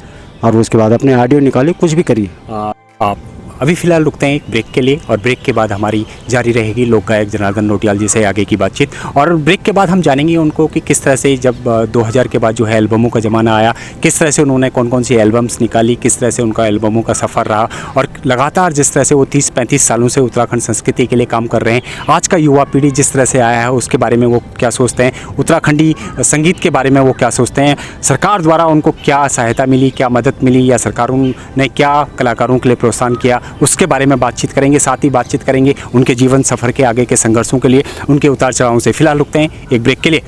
और उसके बाद अपने ऑडियो निकालिए, कुछ भी करिए। आप अभी फ़िलहाल रुकते हैं एक ब्रेक के लिए और ब्रेक के बाद हमारी जारी रहेगी लोक गायक जनार्दन नौटियाल जी से आगे की बातचीत। और ब्रेक के बाद हम जानेंगे उनको कि किस तरह से जब 2000 के बाद जो है एल्बमों का ज़माना आया, किस तरह से उन्होंने कौन कौन सी एल्बम्स निकाली, किस तरह से उनका एल्बमों का सफ़र रहा और लगातार जिस तरह से वो 30-35 सालों से उत्तराखंड संस्कृति के लिए काम कर रहे हैं। आज का युवा पीढ़ी जिस तरह से आया है उसके बारे में वो क्या सोचते हैं, उत्तराखंडी संगीत के बारे में वो क्या सोचते हैं, सरकार द्वारा उनको क्या सहायता मिली, क्या मदद मिली या सरकारों ने क्या कलाकारों के लिए प्रोत्साहन किया, उसके बारे में बातचीत करेंगे। साथ ही बातचीत करेंगे उनके जीवन सफ़र के आगे के संघर्षों के लिए, उनके उतार चढ़ावों से। फिलहाल रुकते हैं एक ब्रेक के लिए।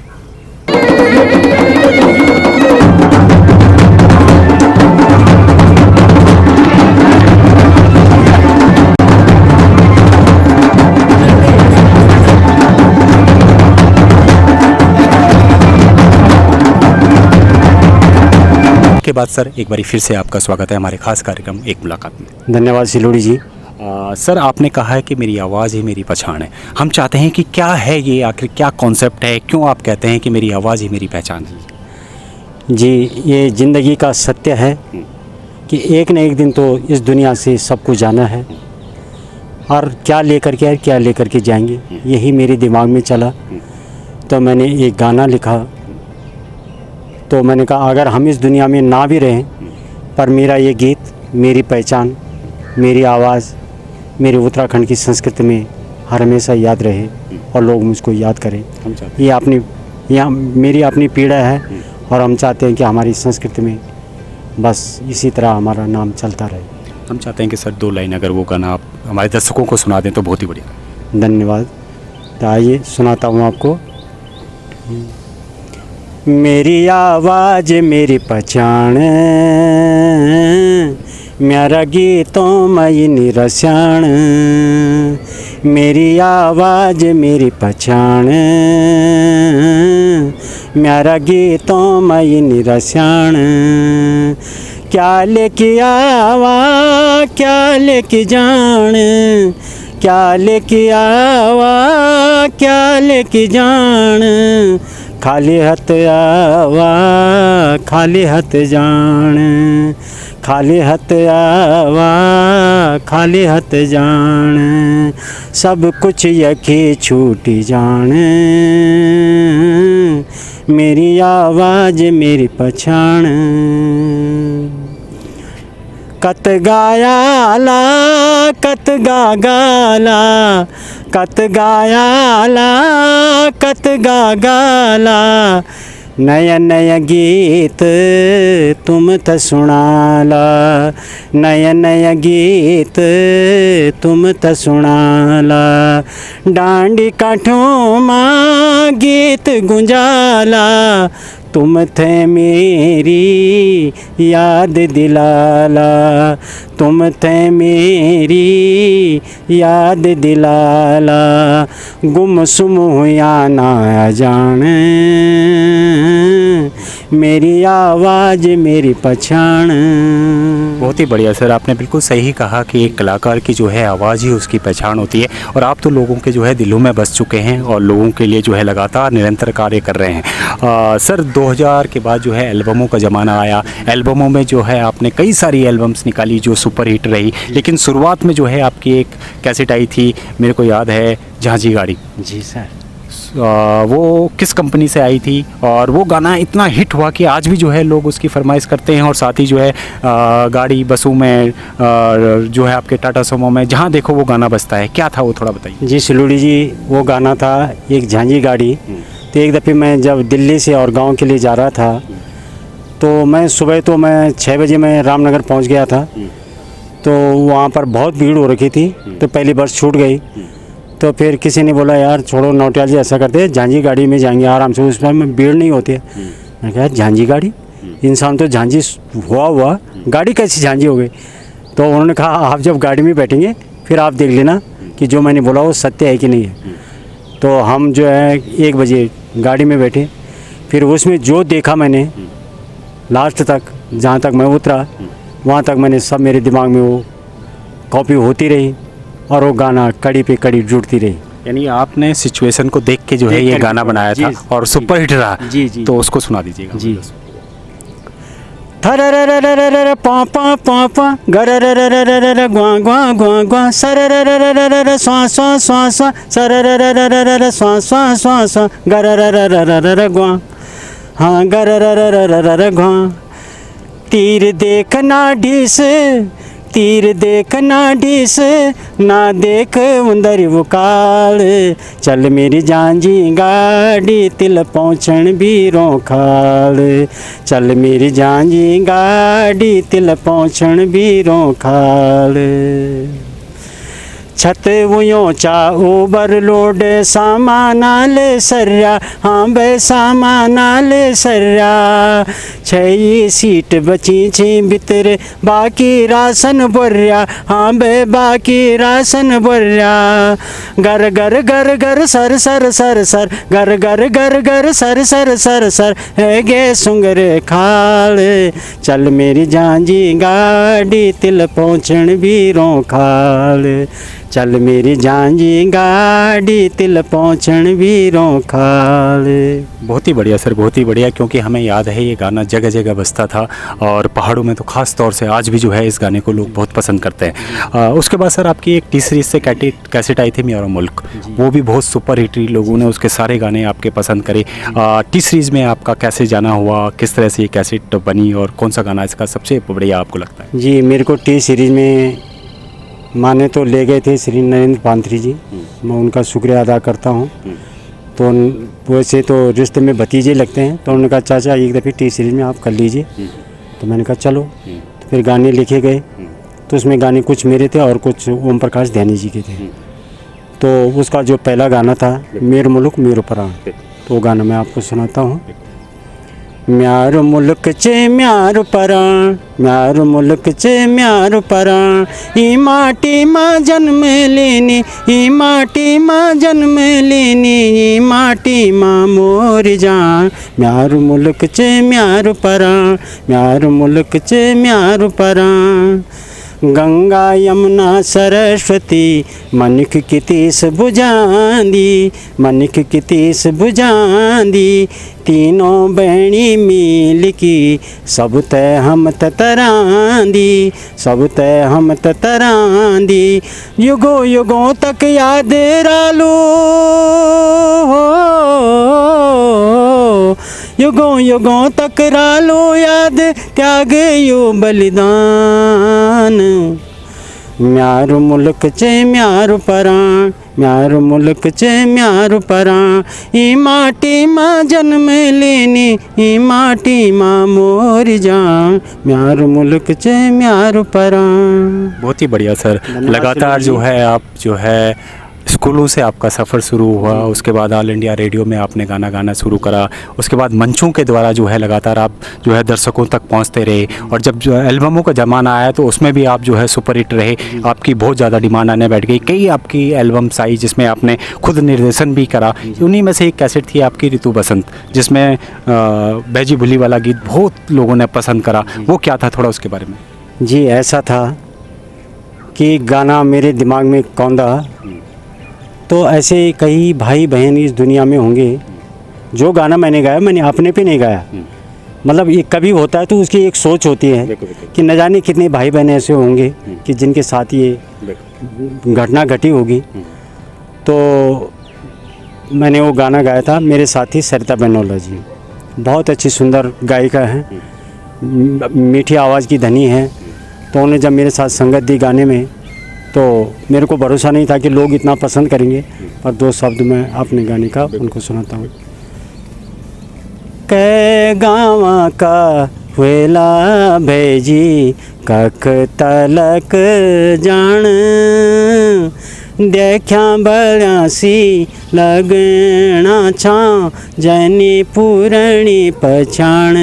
के बाद सर एक बारी फिर से आपका स्वागत है हमारे खास कार्यक्रम एक मुलाकात में। धन्यवाद सिलोड़ी जी। सर आपने कहा है कि मेरी आवाज़ ही मेरी पहचान है। हम चाहते हैं कि क्या है ये, आखिर क्या कॉन्सेप्ट है, क्यों आप कहते हैं कि मेरी आवाज़ ही मेरी पहचान है? जी, ये ज़िंदगी का सत्य है कि एक न एक दिन तो इस दुनिया से सबको जाना है और क्या लेकर के जाएंगे, यही मेरे दिमाग में चला। तो मैंने एक गाना लिखा। तो मैंने कहा अगर हम इस दुनिया में ना भी रहें पर मेरा ये गीत, मेरी पहचान, मेरी आवाज़ मेरे उत्तराखंड की संस्कृति में हर हमेशा याद रहे और लोग मुझको याद करें। ये मेरी अपनी पीड़ा है और हम चाहते हैं कि हमारी संस्कृति में बस इसी तरह हमारा नाम चलता रहे। हम चाहते हैं कि सर 2 लाइन अगर वो गाना आप हमारे दर्शकों को सुना दें तो बहुत ही बढ़िया। धन्यवाद। तो आइए सुनाता हूँ आपको। मेरी आवाज़ मेरी पहचान, मेरा गीतों मई निरस्याण। मेरी आवाज़ मेरी पहचान, मेरा गीतों मई निरस्याण। क्या लेके आवा क्या लेके जान, क्या लेके आवा क्या लेके जान। खाली हाथ आवा खाली हाथ जान, खाली हाथ आवा खाली हाथ जान। सब कुछ यखी छूटी जान, मेरी आवाज़ मेरी पहचान। कत गायाला कत गा गाला, कत गायाला कत गा गाला। नया नया गीत तुम त सुनाला, नया नया गीत तुम त सुनाला। डांडी काठों माँ गीत गुंजाला, तुम थे मेरी याद दिलाला। तुम थे मेरी याद दिलाला। गुमसुम हुआ ना जाने, मेरी आवाज़ मेरी पहचान। बहुत ही बढ़िया सर, आपने बिल्कुल सही कहा कि एक कलाकार की जो है आवाज़ ही उसकी पहचान होती है और आप तो लोगों के जो है दिलों में बस चुके हैं और लोगों के लिए जो है लगातार निरंतर कार्य कर रहे हैं। सर 2000 के बाद जो है एल्बमों का ज़माना आया, एल्बमों में जो है आपने कई सारी एल्बम्स निकाली जो सुपर हिट रही, लेकिन शुरुआत में जो है आपकी एक कैसेट आई थी, मेरे को याद है, झांझी गाड़ी। जी सर। वो किस कंपनी से आई थी और वो गाना इतना हिट हुआ कि आज भी जो है लोग उसकी फरमाइश करते हैं और साथ ही जो है गाड़ी बसों में जो है आपके टाटा सुमो में जहाँ देखो वो गाना बजता है, क्या था वो थोड़ा बताइए। जी सिलूड़ी जी, वो गाना था एक झांझी गाड़ी। तो एक दफ़े मैं जब दिल्ली से और गांव के लिए जा रहा था तो मैं सुबह 6 बजे मैं रामनगर पहुंच गया था। तो वहाँ पर बहुत भीड़ हो रखी थी, तो पहली बस छूट गई। तो फिर किसी ने बोला यार छोड़ो नौटियाल जी, ऐसा करते हैं झांझी गाड़ी में जाएंगे आराम से, उसमें भीड़ नहीं होती है। मैं कहा झांझी गाड़ी, इंसान तो झांझी हुआ गाड़ी कैसी झांझी हो गई। तो उन्होंने कहा आप जब गाड़ी में बैठेंगे फिर आप देख लेना कि जो मैंने बोला वो सत्य है कि नहीं है। तो हम जो है 1 बजे गाड़ी में बैठे, फिर उसमें जो देखा मैंने लास्ट तक, जहाँ तक मैं उतरा वहाँ तक मैंने सब, मेरे दिमाग में वो कॉपी होती रही और वो गाना कड़ी पे कड़ी जुड़ती रही। यानी आपने सिचुएशन को देख के जो है ये गाना बनाया था और सुपर हिट रहा। जी जी। तो उसको सुना दीजिएगा जी। थरररररररर पा पा पा पा गररररररर ग्वा ग्वा ग्वा ग्वा सररररररर स्वा स्वा स्वा स्वा सररररररर स्वा स्वा स्वा स्वा गररररररर ग्वा, हाँ गररररररर ग्वा। तीर देखना ढीस, तीर देखना ढीस, ना देख उंदर वकाल। चल मेरी झांझी गाड़ी तिल पहुँचण बीरों खाल। चल मेरी झांझी गाड़ी तिल पहुँचण बीरों खाल। छत वो चा ओवरलोड सामानाल सर्या, हाँ बे सामानाल सर्या। 6 सीट बची छी भीतर बाकी राशन बोर्या, हाँ बे बाकी राशन बोर्या। गर गर गर गर सर सर सर सर गर गर गर गर सर सर सर सर है गे सुंगर खाल। चल मेरी झांझी गाड़ी तिल पहुँचण बीरों खाल। चल मेरी झांझी गाड़ी तिल पहुँचण बीरों खाल। बहुत ही बढ़िया सर, बहुत ही बढ़िया, क्योंकि हमें याद है ये गाना जगह जगह बजता था और पहाड़ों में तो ख़ास तौर से आज भी जो है इस गाने को लोग बहुत पसंद करते हैं। उसके बाद सर आपकी एक टी सीरीज़ से कैसेट आई थी मेरा मुल्क, वो भी बहुत सुपर हिट रही, लोगों ने उसके सारे गाने आपके पसंद करे। टी सीरीज़ में आपका कैसे जाना हुआ, किस तरह से ये कैसेट बनी और कौन सा गाना इसका सबसे बढ़िया आपको लगता है? जी मेरे को टी सीरीज़ में माने तो ले गए थे श्री नरेंद्र पांथरी जी, मैं उनका शुक्रिया अदा करता हूँ। तो वैसे तो रिश्ते में भतीजे लगते हैं, तो उन्होंने कहा चाचा एक दफ़े टी सीरीज़ में आप कर लीजिए। तो मैंने कहा चलो। तो फिर गाने लिखे गए, तो उसमें गाने कुछ मेरे थे और कुछ ओम प्रकाश ध्यानी जी के थे। तो उसका जो पहला गाना था मेर मुल्क मेरो प्राण, तो वो गाना मैं आपको सुनाता हूँ। म्यार मुल्क चे म्यार पराण, म्यार मुल्क चे म्यार पराण। ई माटी माँ जन्म लेनी, ई माटी माँ जन्म लेनी, ई माटी माँ मोर जान। म्यार मुल्क चे म्यार पराण, म्यार मुल्क चे म्यार पराण। गंगा यमुना सरस्वती मनिक की तीस बुझांदी, मनिक की तीस बुझांदी। तीनों बहनी मिल की सब तय हम तरांदी, सब तय हम तरांदी। युगों युगों तक याद रालो, युगों युगों तक रालो याद त्याग यो बलिदान। म्यार मुल्क चे म्यार पराण, म्यार मुल्क चे म्यार पराण। ई माटी माँ जन्म लेनी, ई माटी माँ मोर जान। म्यार मुल्क चे म्यार पराण। बहुत ही बढ़िया सर, लगातार जो है आप जो है स्कूलों से आपका सफ़र शुरू हुआ, उसके बाद ऑल इंडिया रेडियो में आपने गाना गाना शुरू करा, उसके बाद मंचों के द्वारा जो है लगातार आप जो है दर्शकों तक पहुंचते रहे, और जब जो एल्बमों का ज़माना आया तो उसमें भी आप जो है सुपर हिट रहे, आपकी बहुत ज़्यादा डिमांड आने बैठ गई। कई आपकी एल्बम्स आई जिसमें आपने खुद निर्देशन भी करा। उन्हीं में से एक कैसेट थी आपकी ऋतु बसंत, जिसमें बैजी भुली वाला गीत बहुत लोगों ने पसंद करा। वो क्या था, थोड़ा उसके बारे में? जी, ऐसा था कि गाना मेरे दिमाग में कौंधा, तो ऐसे कई भाई बहन इस दुनिया में होंगे। जो गाना मैंने गाया मैंने अपने पे नहीं गाया, मतलब ये कभी होता है तो उसकी एक सोच होती है कि न जाने कितने भाई बहन ऐसे होंगे कि जिनके साथ ये घटना घटी होगी। तो मैंने वो गाना गाया था, मेरे साथी सरिता बेनोला जी, बहुत अच्छी सुंदर गायिका हैं, मीठी आवाज़ की धनी है। तो उन्हें जब मेरे साथ संगत दी गाने में, तो मेरे को भरोसा नहीं था कि लोग इतना पसंद करेंगे, पर 2 शब्द मैं अपने गाने का उनको सुनाता हूँ। कै गाँव का वेला भेजी कख तलक जान, देखा बयासी लगना छा जनी पुरानी पछाण,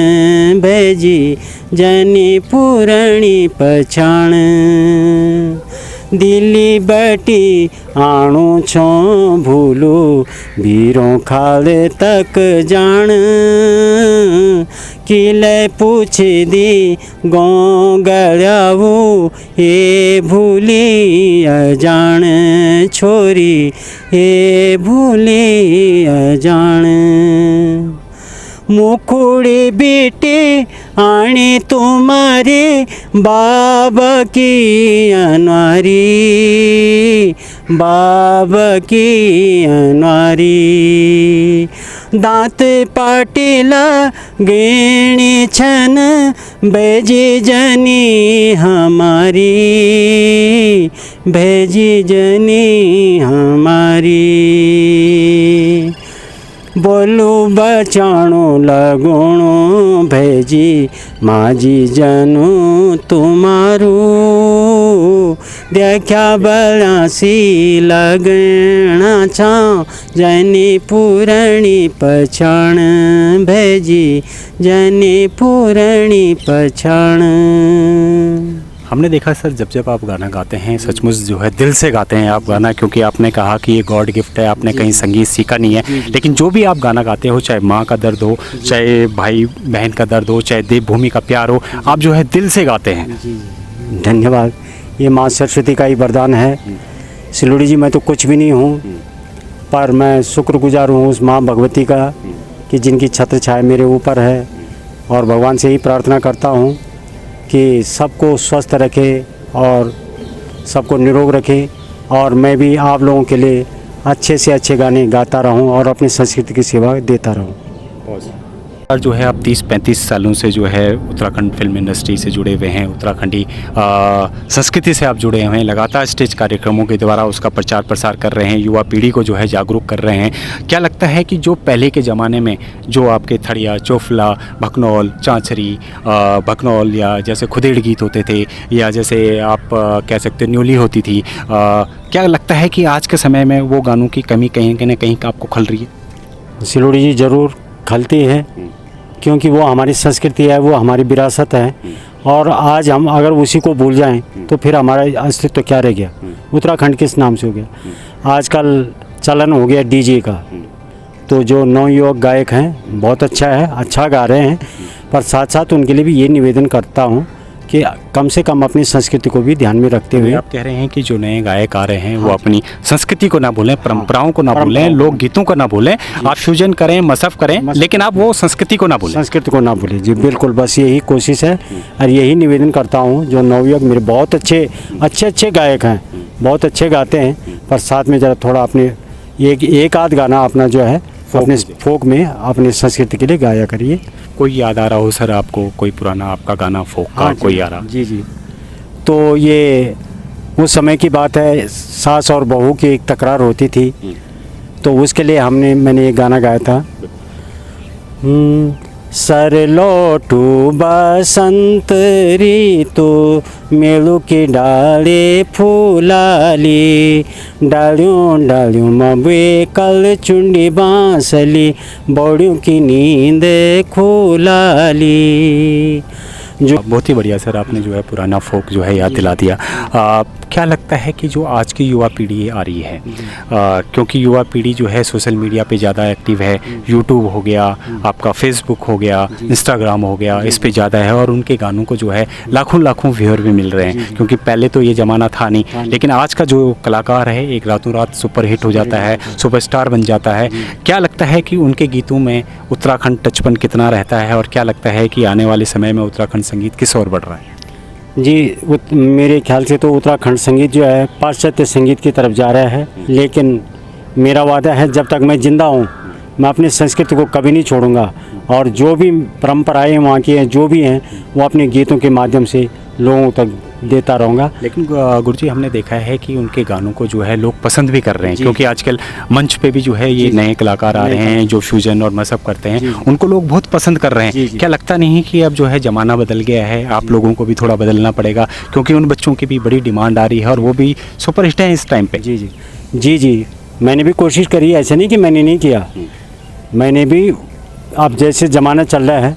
भेजी जनी पुरानी पछाण। दिल्ली बटी आणु छो भूलू बीरों खाले तक जान, किले पूछ दी गो गड़ावू ये भूली अजान, छोरी ये भूली अजान। मुकुड़ी बेटी आनी तुम्हारी बाबा की अनवारी, बाबा की अनवारी। दांत पाटिला गेणी छन भेजी जनी हमारी, भेजी जनी हमारी। बोलू बचाणो लगुणो भेजी माजी जनू तुम्हारू, देखा बयासी लगना छा जनी पुरानी पछाण, भेजी जनी पुरानी पछाण। हमने देखा सर, जब जब आप गाना गाते हैं सचमुच जो है दिल से गाते हैं आप गाना, क्योंकि आपने कहा कि ये गॉड गिफ्ट है, आपने कहीं संगीत सीखा नहीं है, लेकिन जो भी आप गाना गाते हो, चाहे माँ का दर्द हो, चाहे भाई बहन का दर्द हो, चाहे देवभूमि का प्यार हो, आप जो है दिल से गाते हैं। धन्यवाद, ये माँ सरस्वती का ही वरदान है। सिलोड़ी जी, मैं तो कुछ भी नहीं हूँ, पर मैं शुक्रगुजार हूँ उस माँ भगवती का कि जिनकी छत्र छाया मेरे ऊपर है, और भगवान से ही प्रार्थना करता हूँ कि सबको स्वस्थ रखे और सबको निरोग रखे, और मैं भी आप लोगों के लिए अच्छे से अच्छे गाने गाता रहूं और अपनी संस्कृति की सेवा देता रहूं। और जो है आप 30-35 सालों से जो है उत्तराखंड फिल्म इंडस्ट्री से जुड़े हुए हैं, उत्तराखंडी संस्कृति से आप जुड़े हुए हैं, लगातार स्टेज कार्यक्रमों के द्वारा उसका प्रचार प्रसार कर रहे हैं, युवा पीढ़ी को जो है जागरूक कर रहे हैं। क्या लगता है कि जो पहले के ज़माने में जो आपके थड़िया, चोफला, भकनौल, चांचरी, भकनौल, या जैसे खुदेड़ गीत होते थे, या जैसे आप कह सकते न्योली होती थी, क्या लगता है कि आज के समय में वो गानों की कमी कहीं न कहीं आपको खल रही है? सिलोड़ी जी, ज़रूर खलती है, क्योंकि वो हमारी संस्कृति है, वो हमारी विरासत है, और आज हम अगर उसी को भूल जाएं तो फिर हमारा अस्तित्व क्या रह गया, उत्तराखंड किस नाम से हो गया। आजकल चलन हो गया डीजे का, तो जो नवयुवक गायक हैं बहुत अच्छा है, अच्छा गा रहे हैं, पर साथ साथ उनके लिए भी ये निवेदन करता हूँ कि कम से कम अपनी संस्कृति को भी ध्यान में रखते हुए। आप कह रहे हैं कि जो नए गायक आ रहे हैं वो अपनी संस्कृति को ना भूलें, परंपराओं को ना भूलें, लोक गीतों को ना भूलें, आप फ्यूजन करें, मसफ करें, लेकिन आप वो संस्कृति को ना भूलें। संस्कृति को ना भूलें जी, बिल्कुल, बस यही कोशिश है, और यही निवेदन करता हूँ। जो नवयुवक मेरे बहुत अच्छे गायक हैं, बहुत अच्छे गाते हैं, पर साथ में ज़रा थोड़ा अपने एक आध गाना अपना जो है अपने फोक में अपनी संस्कृति के लिए गाया करिए। कोई याद आ रहा हो सर आपको, कोई पुराना आपका गाना फोक का कोई आ रहा? जी जी, तो ये उस समय की बात है, सास और बहू की एक तकरार होती थी, तो उसके लिए मैंने एक गाना गाया था। सर लोटू बसंत ऋतु मेलू की डाले फूलाली डालियों डालियों मबे कल चुंडी बांसली बौड़ियों की नींद खुलाली। जो बहुत ही बढ़िया सर, आपने जो है पुराना फोक जो है याद दिला दिया। क्या लगता है कि जो आज की युवा पीढ़ी आ रही है, क्योंकि युवा पीढ़ी जो है सोशल मीडिया पे ज़्यादा एक्टिव है, यूट्यूब हो गया, आपका फेसबुक हो गया, इंस्टाग्राम हो गया, इस पे ज़्यादा है और उनके गानों को जो है लाखों लाखों व्यूअर भी मिल रहे हैं, क्योंकि पहले तो ये ज़माना था नहीं। लेकिन आज का जो कलाकार है एक रातों रात सुपर हिट हो जाता है, सुपरस्टार बन जाता है। क्या लगता है कि उनके गीतों में उत्तराखंड टचपन कितना रहता है और क्या लगता है कि आने वाले समय में उत्तराखंड संगीत किस ओर बढ़ रहा है? जी, मेरे ख्याल से तो उत्तराखंड संगीत जो है पाश्चात्य संगीत की तरफ जा रहा है, लेकिन मेरा वादा है जब तक मैं ज़िंदा हूँ मैं अपनी संस्कृति को कभी नहीं छोड़ूंगा और जो भी परंपराएं वहाँ की हैं जो भी हैं वो अपने गीतों के माध्यम से लोगों तक देता रहूँगा। लेकिन गुरुजी हमने देखा है कि उनके गानों को जो है लोग पसंद भी कर रहे हैं, क्योंकि आजकल मंच पे भी जो है ये नए कलाकार आ रहे हैं जो फ्यूजन और मसअप करते हैं, उनको लोग बहुत पसंद कर रहे हैं। क्या लगता नहीं कि अब जो है ज़माना बदल गया है, आप लोगों को भी थोड़ा बदलना पड़ेगा, क्योंकि उन बच्चों की भी बड़ी डिमांड आ रही है और वो भी सुपरहिट हैं इस टाइम पे? जी, मैंने भी कोशिश करी, ऐसा नहीं कि मैंने नहीं किया, मैंने भी अब जैसे ज़माना चल रहा है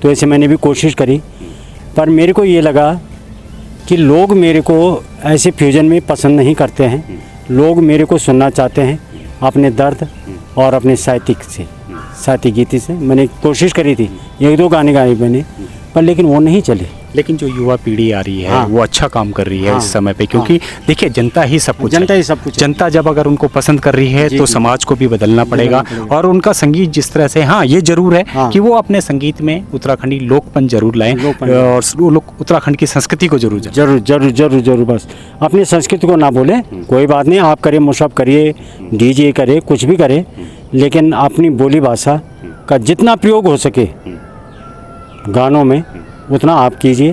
तो ऐसे मैंने भी कोशिश करी, पर मेरे को ये लगा कि लोग मेरे को ऐसे फ्यूजन में पसंद नहीं करते हैं। लोग मेरे को सुनना चाहते हैं अपने दर्द और अपने साहित्यिक गीत से। मैंने कोशिश करी थी, एक दो गाने गाए मैंने, पर लेकिन वो नहीं चले। लेकिन जो युवा पीढ़ी आ रही है वो अच्छा काम कर रही है इस समय पे, क्योंकि देखिए जनता ही सब कुछ है। जनता जब अगर उनको पसंद कर रही है तो समाज को भी बदलना पड़ेगा और उनका संगीत जिस तरह से, हाँ ये जरूर है कि वो अपने संगीत में उत्तराखंडी लोकपन जरूर लाएं और वो लोग उत्तराखंड की संस्कृति को जरूर बस अपनी संस्कृति को ना बोले, कोई बात नहीं, आप करिए, मुशअप करिए, डीजे करे, कुछ भी करे, लेकिन अपनी बोली भाषा का जितना प्रयोग हो सके गानों में उतना आप कीजिए,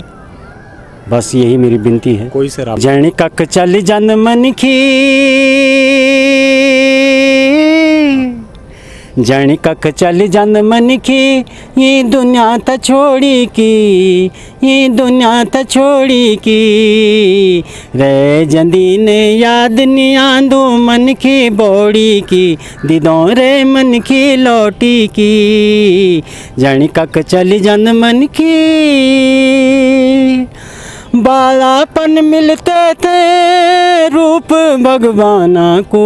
बस यही मेरी विनती है। कोई सर जन कक चल जन मन की, जन कक चल जन मन की, ये दुनिया त छोड़ी की, ये दुनिया त छोड़ी की, रे जंदी ने याद नहीं आंदो मन की बौड़ी की, दिदों रे मन की लौटी की, जन कक चल जन मन की। बालापन मिलते थे रूप भगवाना को,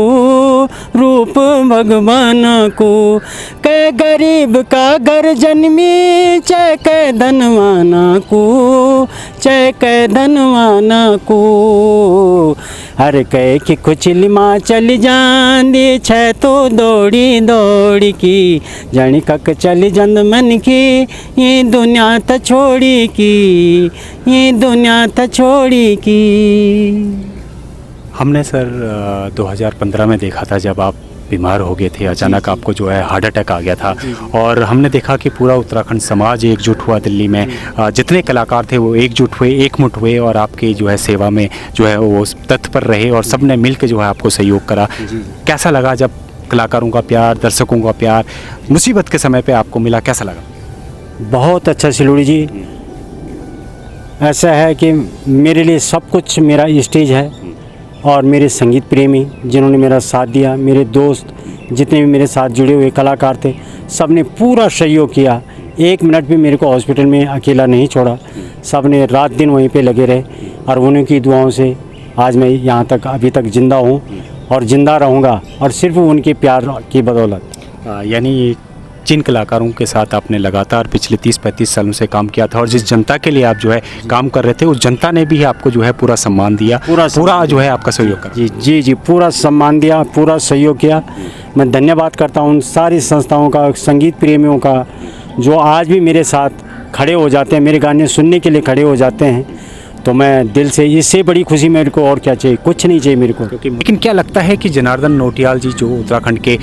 रूप भगवाना को, के गरीब का घर जन्मी, चाहे के धनवाना को, चाहे के धनवाना को, हर कह कि कुछ लिमा चल जांदी, छे तो दौड़ी दौड़ी की, जानी कक चल जंद मन की, ये दुनिया त छोड़ी की, ये दुनिया त छोड़ी की। हमने सर 2015 में देखा था जब आप बीमार हो गए थे, अचानक आपको जो है हार्ट अटैक आ गया था और हमने देखा कि पूरा उत्तराखंड समाज एकजुट हुआ दिल्ली में, जितने कलाकार थे वो एकजुट हुए, एकमुठ हुए और आपकी जो है सेवा में जो है वो तत्पर रहे और सब ने मिल के जो है आपको सहयोग करा। कैसा लगा जब कलाकारों का प्यार, दर्शकों का प्यार मुसीबत के समय पे आपको मिला, कैसा लगा? बहुत अच्छा सिलोड़ी जी, ऐसा है कि मेरे लिए सब कुछ मेरा स्टेज है और मेरे संगीत प्रेमी जिन्होंने मेरा साथ दिया, मेरे दोस्त जितने भी मेरे साथ जुड़े हुए कलाकार थे, सब ने पूरा सहयोग किया। एक मिनट भी मेरे को हॉस्पिटल में अकेला नहीं छोड़ा, सब ने रात दिन वहीं पे लगे रहे और उन्हीं की दुआओं से आज मैं यहाँ तक अभी तक ज़िंदा हूँ और ज़िंदा रहूँगा और सिर्फ उनके प्यार की बदौलत। यानी जिन कलाकारों के साथ आपने लगातार पिछले 30-35 सालों से काम किया था और जिस जनता के लिए आप जो है काम कर रहे थे, उस जनता ने भी आपको जो है पूरा सम्मान दिया, पूरा जो है आपका सहयोग करा। जी, पूरा सम्मान दिया, पूरा सहयोग किया। मैं धन्यवाद करता हूँ उन सारी संस्थाओं का, संगीत प्रेमियों का, जो आज भी मेरे साथ खड़े हो जाते हैं, मेरे गाने सुनने के लिए खड़े हो जाते हैं। तो मैं दिल से, इससे बड़ी खुशी मेरे को और क्या चाहिए, कुछ नहीं चाहिए मेरे को। लेकिन क्या लगता है कि जनार्दन नौटियाल जी जो उत्तराखंड के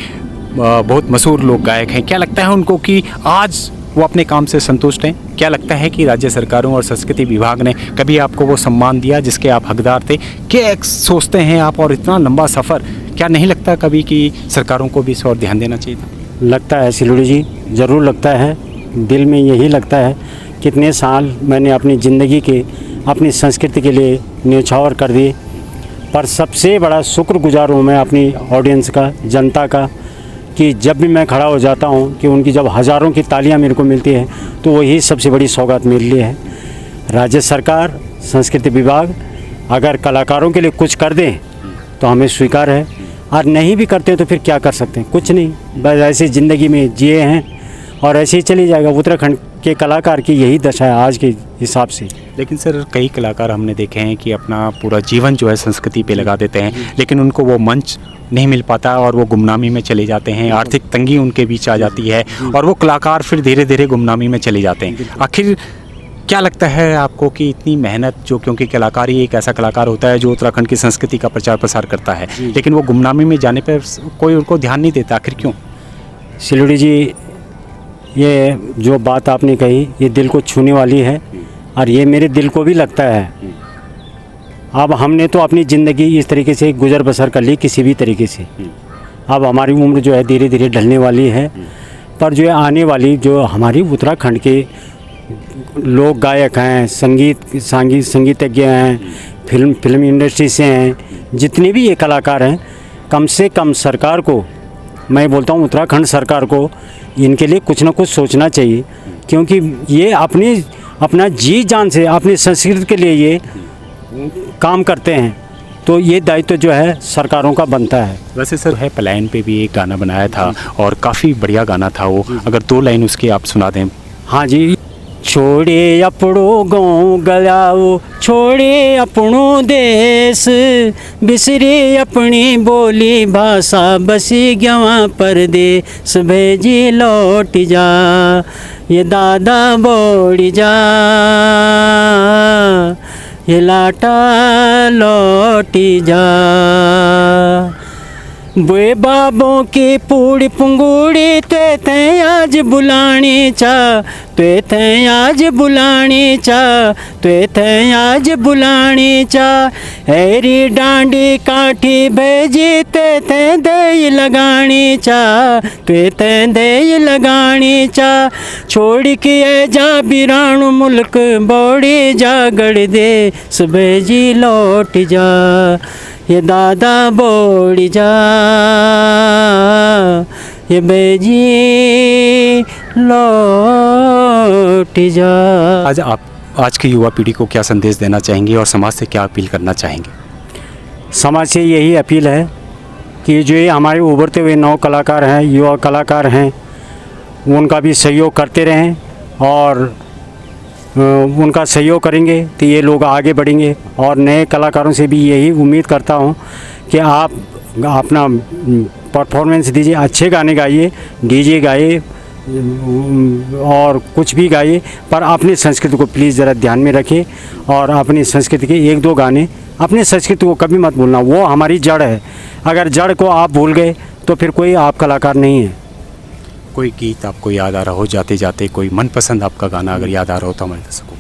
बहुत मशहूर लोक गायक हैं, क्या लगता है उनको कि आज वो अपने काम से संतुष्ट हैं? क्या लगता है कि राज्य सरकारों और संस्कृति विभाग ने कभी आपको वो सम्मान दिया जिसके आप हकदार थे? क्या सोचते हैं आप, और इतना लंबा सफ़र, क्या नहीं लगता कभी कि सरकारों को भी इस और ध्यान देना चाहिए था? लगता है सिलोड़ी जी, ज़रूर लगता है, दिल में यही लगता है कितने साल मैंने अपनी ज़िंदगी के अपनी संस्कृति के लिए न्यौछावर कर दिए, पर सबसे बड़ा शुक्रगुजार हूँ मैं अपनी ऑडियंस का, जनता का, कि जब भी मैं खड़ा हो जाता हूँ कि उनकी जब हज़ारों की तालियां मेरे को मिलती है तो वही सबसे बड़ी सौगात मेरे लिए है। राज्य सरकार, संस्कृति विभाग अगर कलाकारों के लिए कुछ कर दें तो हमें स्वीकार है, और नहीं भी करते तो फिर क्या कर सकते हैं, कुछ नहीं, बस ऐसी ज़िंदगी में जिए हैं और ऐसे ही चली जाएगा। उत्तराखंड के कलाकार की यही दशा है आज के हिसाब से। लेकिन सर कई कलाकार हमने देखे हैं कि अपना पूरा जीवन जो है संस्कृति पे लगा देते हैं, लेकिन उनको वो मंच नहीं मिल पाता और वो गुमनामी में चले जाते हैं, आर्थिक तंगी उनके बीच आ जाती है और वो कलाकार फिर धीरे धीरे गुमनामी में चले जाते हैं। आखिर क्या लगता है आपको कि इतनी मेहनत, जो क्योंकि कलाकार ही एक ऐसा कलाकार होता है जो उत्तराखंड की संस्कृति का प्रचार प्रसार करता है, लेकिन वो गुमनामी में जाने पर कोई उनको ध्यान नहीं देता, आखिर क्यों? सिलोड़ी जी, ये जो बात आपने कही ये दिल को छूने वाली है और ये मेरे दिल को भी लगता है। अब हमने तो अपनी ज़िंदगी इस तरीके से गुजर बसर कर ली किसी भी तरीके से, अब हमारी उम्र जो है धीरे धीरे ढलने वाली है, पर जो है आने वाली जो हमारी उत्तराखंड के लोक गायक हैं, संगीतज्ञ हैं, फिल्म इंडस्ट्री से हैं, जितने भी ये कलाकार हैं, कम से कम सरकार को, मैं बोलता हूँ उत्तराखंड सरकार को, इनके लिए कुछ ना कुछ सोचना चाहिए, क्योंकि ये अपना जी जान से अपनी संस्कृति के लिए ये काम करते हैं, तो ये दायित्व जो है सरकारों का बनता है। वैसे सर है पलायन पे भी एक गाना बनाया था और काफ़ी बढ़िया गाना था वो, अगर 2 लाइन उसकी आप सुना दें। हाँ जी। छोड़े अपनो गाँव गयाओ, छोड़े अपनो देश, बिसरे अपनी बोली भाषा, बसी गवा परदेस, भेजी लौट जा, ये दादा बोड़ी जा, ये लाटा लौटी जा। बुए बाबों की पूड़ी पुंगूड़ी ते आज बुलानी चा, ते आज बुलानी चा, ते आज बुलानी चा। हैरी डांडी काठी भेजी ते दे लगानी चा, ते दे लगानी चा। छोड़ के जा बिराणु मुल्क, बौड़ी जा गड़ दे, भेजी लौट जा, ये दादा बोड़ी जा, ये बेजी लौट जा। आज की युवा पीढ़ी को क्या संदेश देना चाहेंगे और समाज से क्या अपील करना चाहेंगे? समाज से यही अपील है कि जो ये हमारे उभरते हुए नौ कलाकार हैं, युवा कलाकार हैं, उनका भी सहयोग करते रहें और उनका सहयोग करेंगे तो ये लोग आगे बढ़ेंगे। और नए कलाकारों से भी यही उम्मीद करता हूँ कि आप अपना परफॉर्मेंस दीजिए, अच्छे गाने गाइए, डीजे गाइए और कुछ भी गाइए, पर अपनी संस्कृति को प्लीज़ ज़रा ध्यान में रखें और अपनी संस्कृति के 1-2 गाने, अपनी संस्कृति को कभी मत भूलना, वो हमारी जड़ है। अगर जड़ को आप भूल गए तो फिर कोई आप कलाकार नहीं है। कोई गीत आपको याद आ रहा हो जाते जाते, कोई मनपसंद आपका गाना अगर याद आ रहा हो तो हमारे दर्शकों को?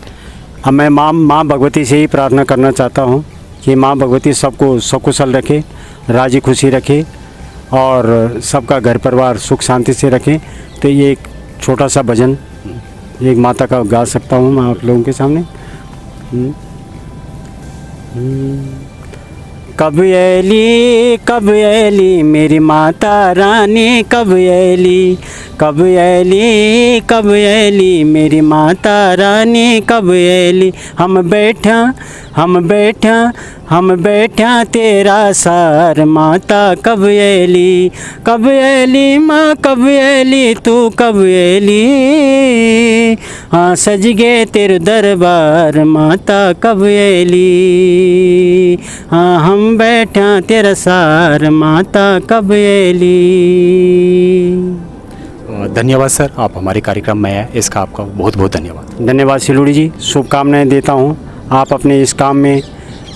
अब मैं माँ भगवती से ही प्रार्थना करना चाहता हूँ कि माँ भगवती सबको सकुशल रखे, राजी खुशी रखे और सबका घर परिवार सुख शांति से रखें। तो ये एक छोटा सा भजन एक माता का गा सकता हूँ मैं आप लोगों के सामने। कब ऐली मेरी माता रानी, कब ऐली मेरी माता रानी, कब ऐली। हम बैठा तेरा सार माता, कब ऐली माँ, कब ऐली तू, कब ऐली। हाँ सज गए तेरे दरबार माता, कब ऐली। हाँ हम बैठा तेरा सार माता, कब ऐली। धन्यवाद सर, आप हमारे कार्यक्रम में आए, इसका आपका बहुत बहुत धन्यवाद। धन्यवाद सिलोड़ी जी, शुभकामनाएं देता हूँ। आप अपने इस काम में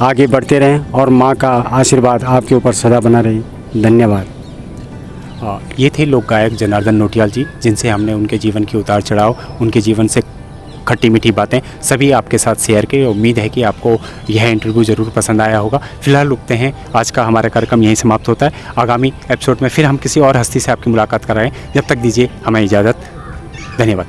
आगे बढ़ते रहें और माँ का आशीर्वाद आपके ऊपर सदा बना रहे। धन्यवाद। ये थे लोक गायक जनार्दन नोटियाल जी, जिनसे हमने उनके जीवन के उतार चढ़ाव, उनके जीवन से खट्टी मीठी बातें सभी आपके साथ शेयर की। उम्मीद है कि आपको यह इंटरव्यू ज़रूर पसंद आया होगा। फिलहाल रुकते हैं, आज का हमारा कार्यक्रम यहीं समाप्त होता है। आगामी एपिसोड में फिर हम किसी और हस्ती से आपकी मुलाकात कर रहे हैं। जब तक दीजिए हमें इजाज़त। धन्यवाद।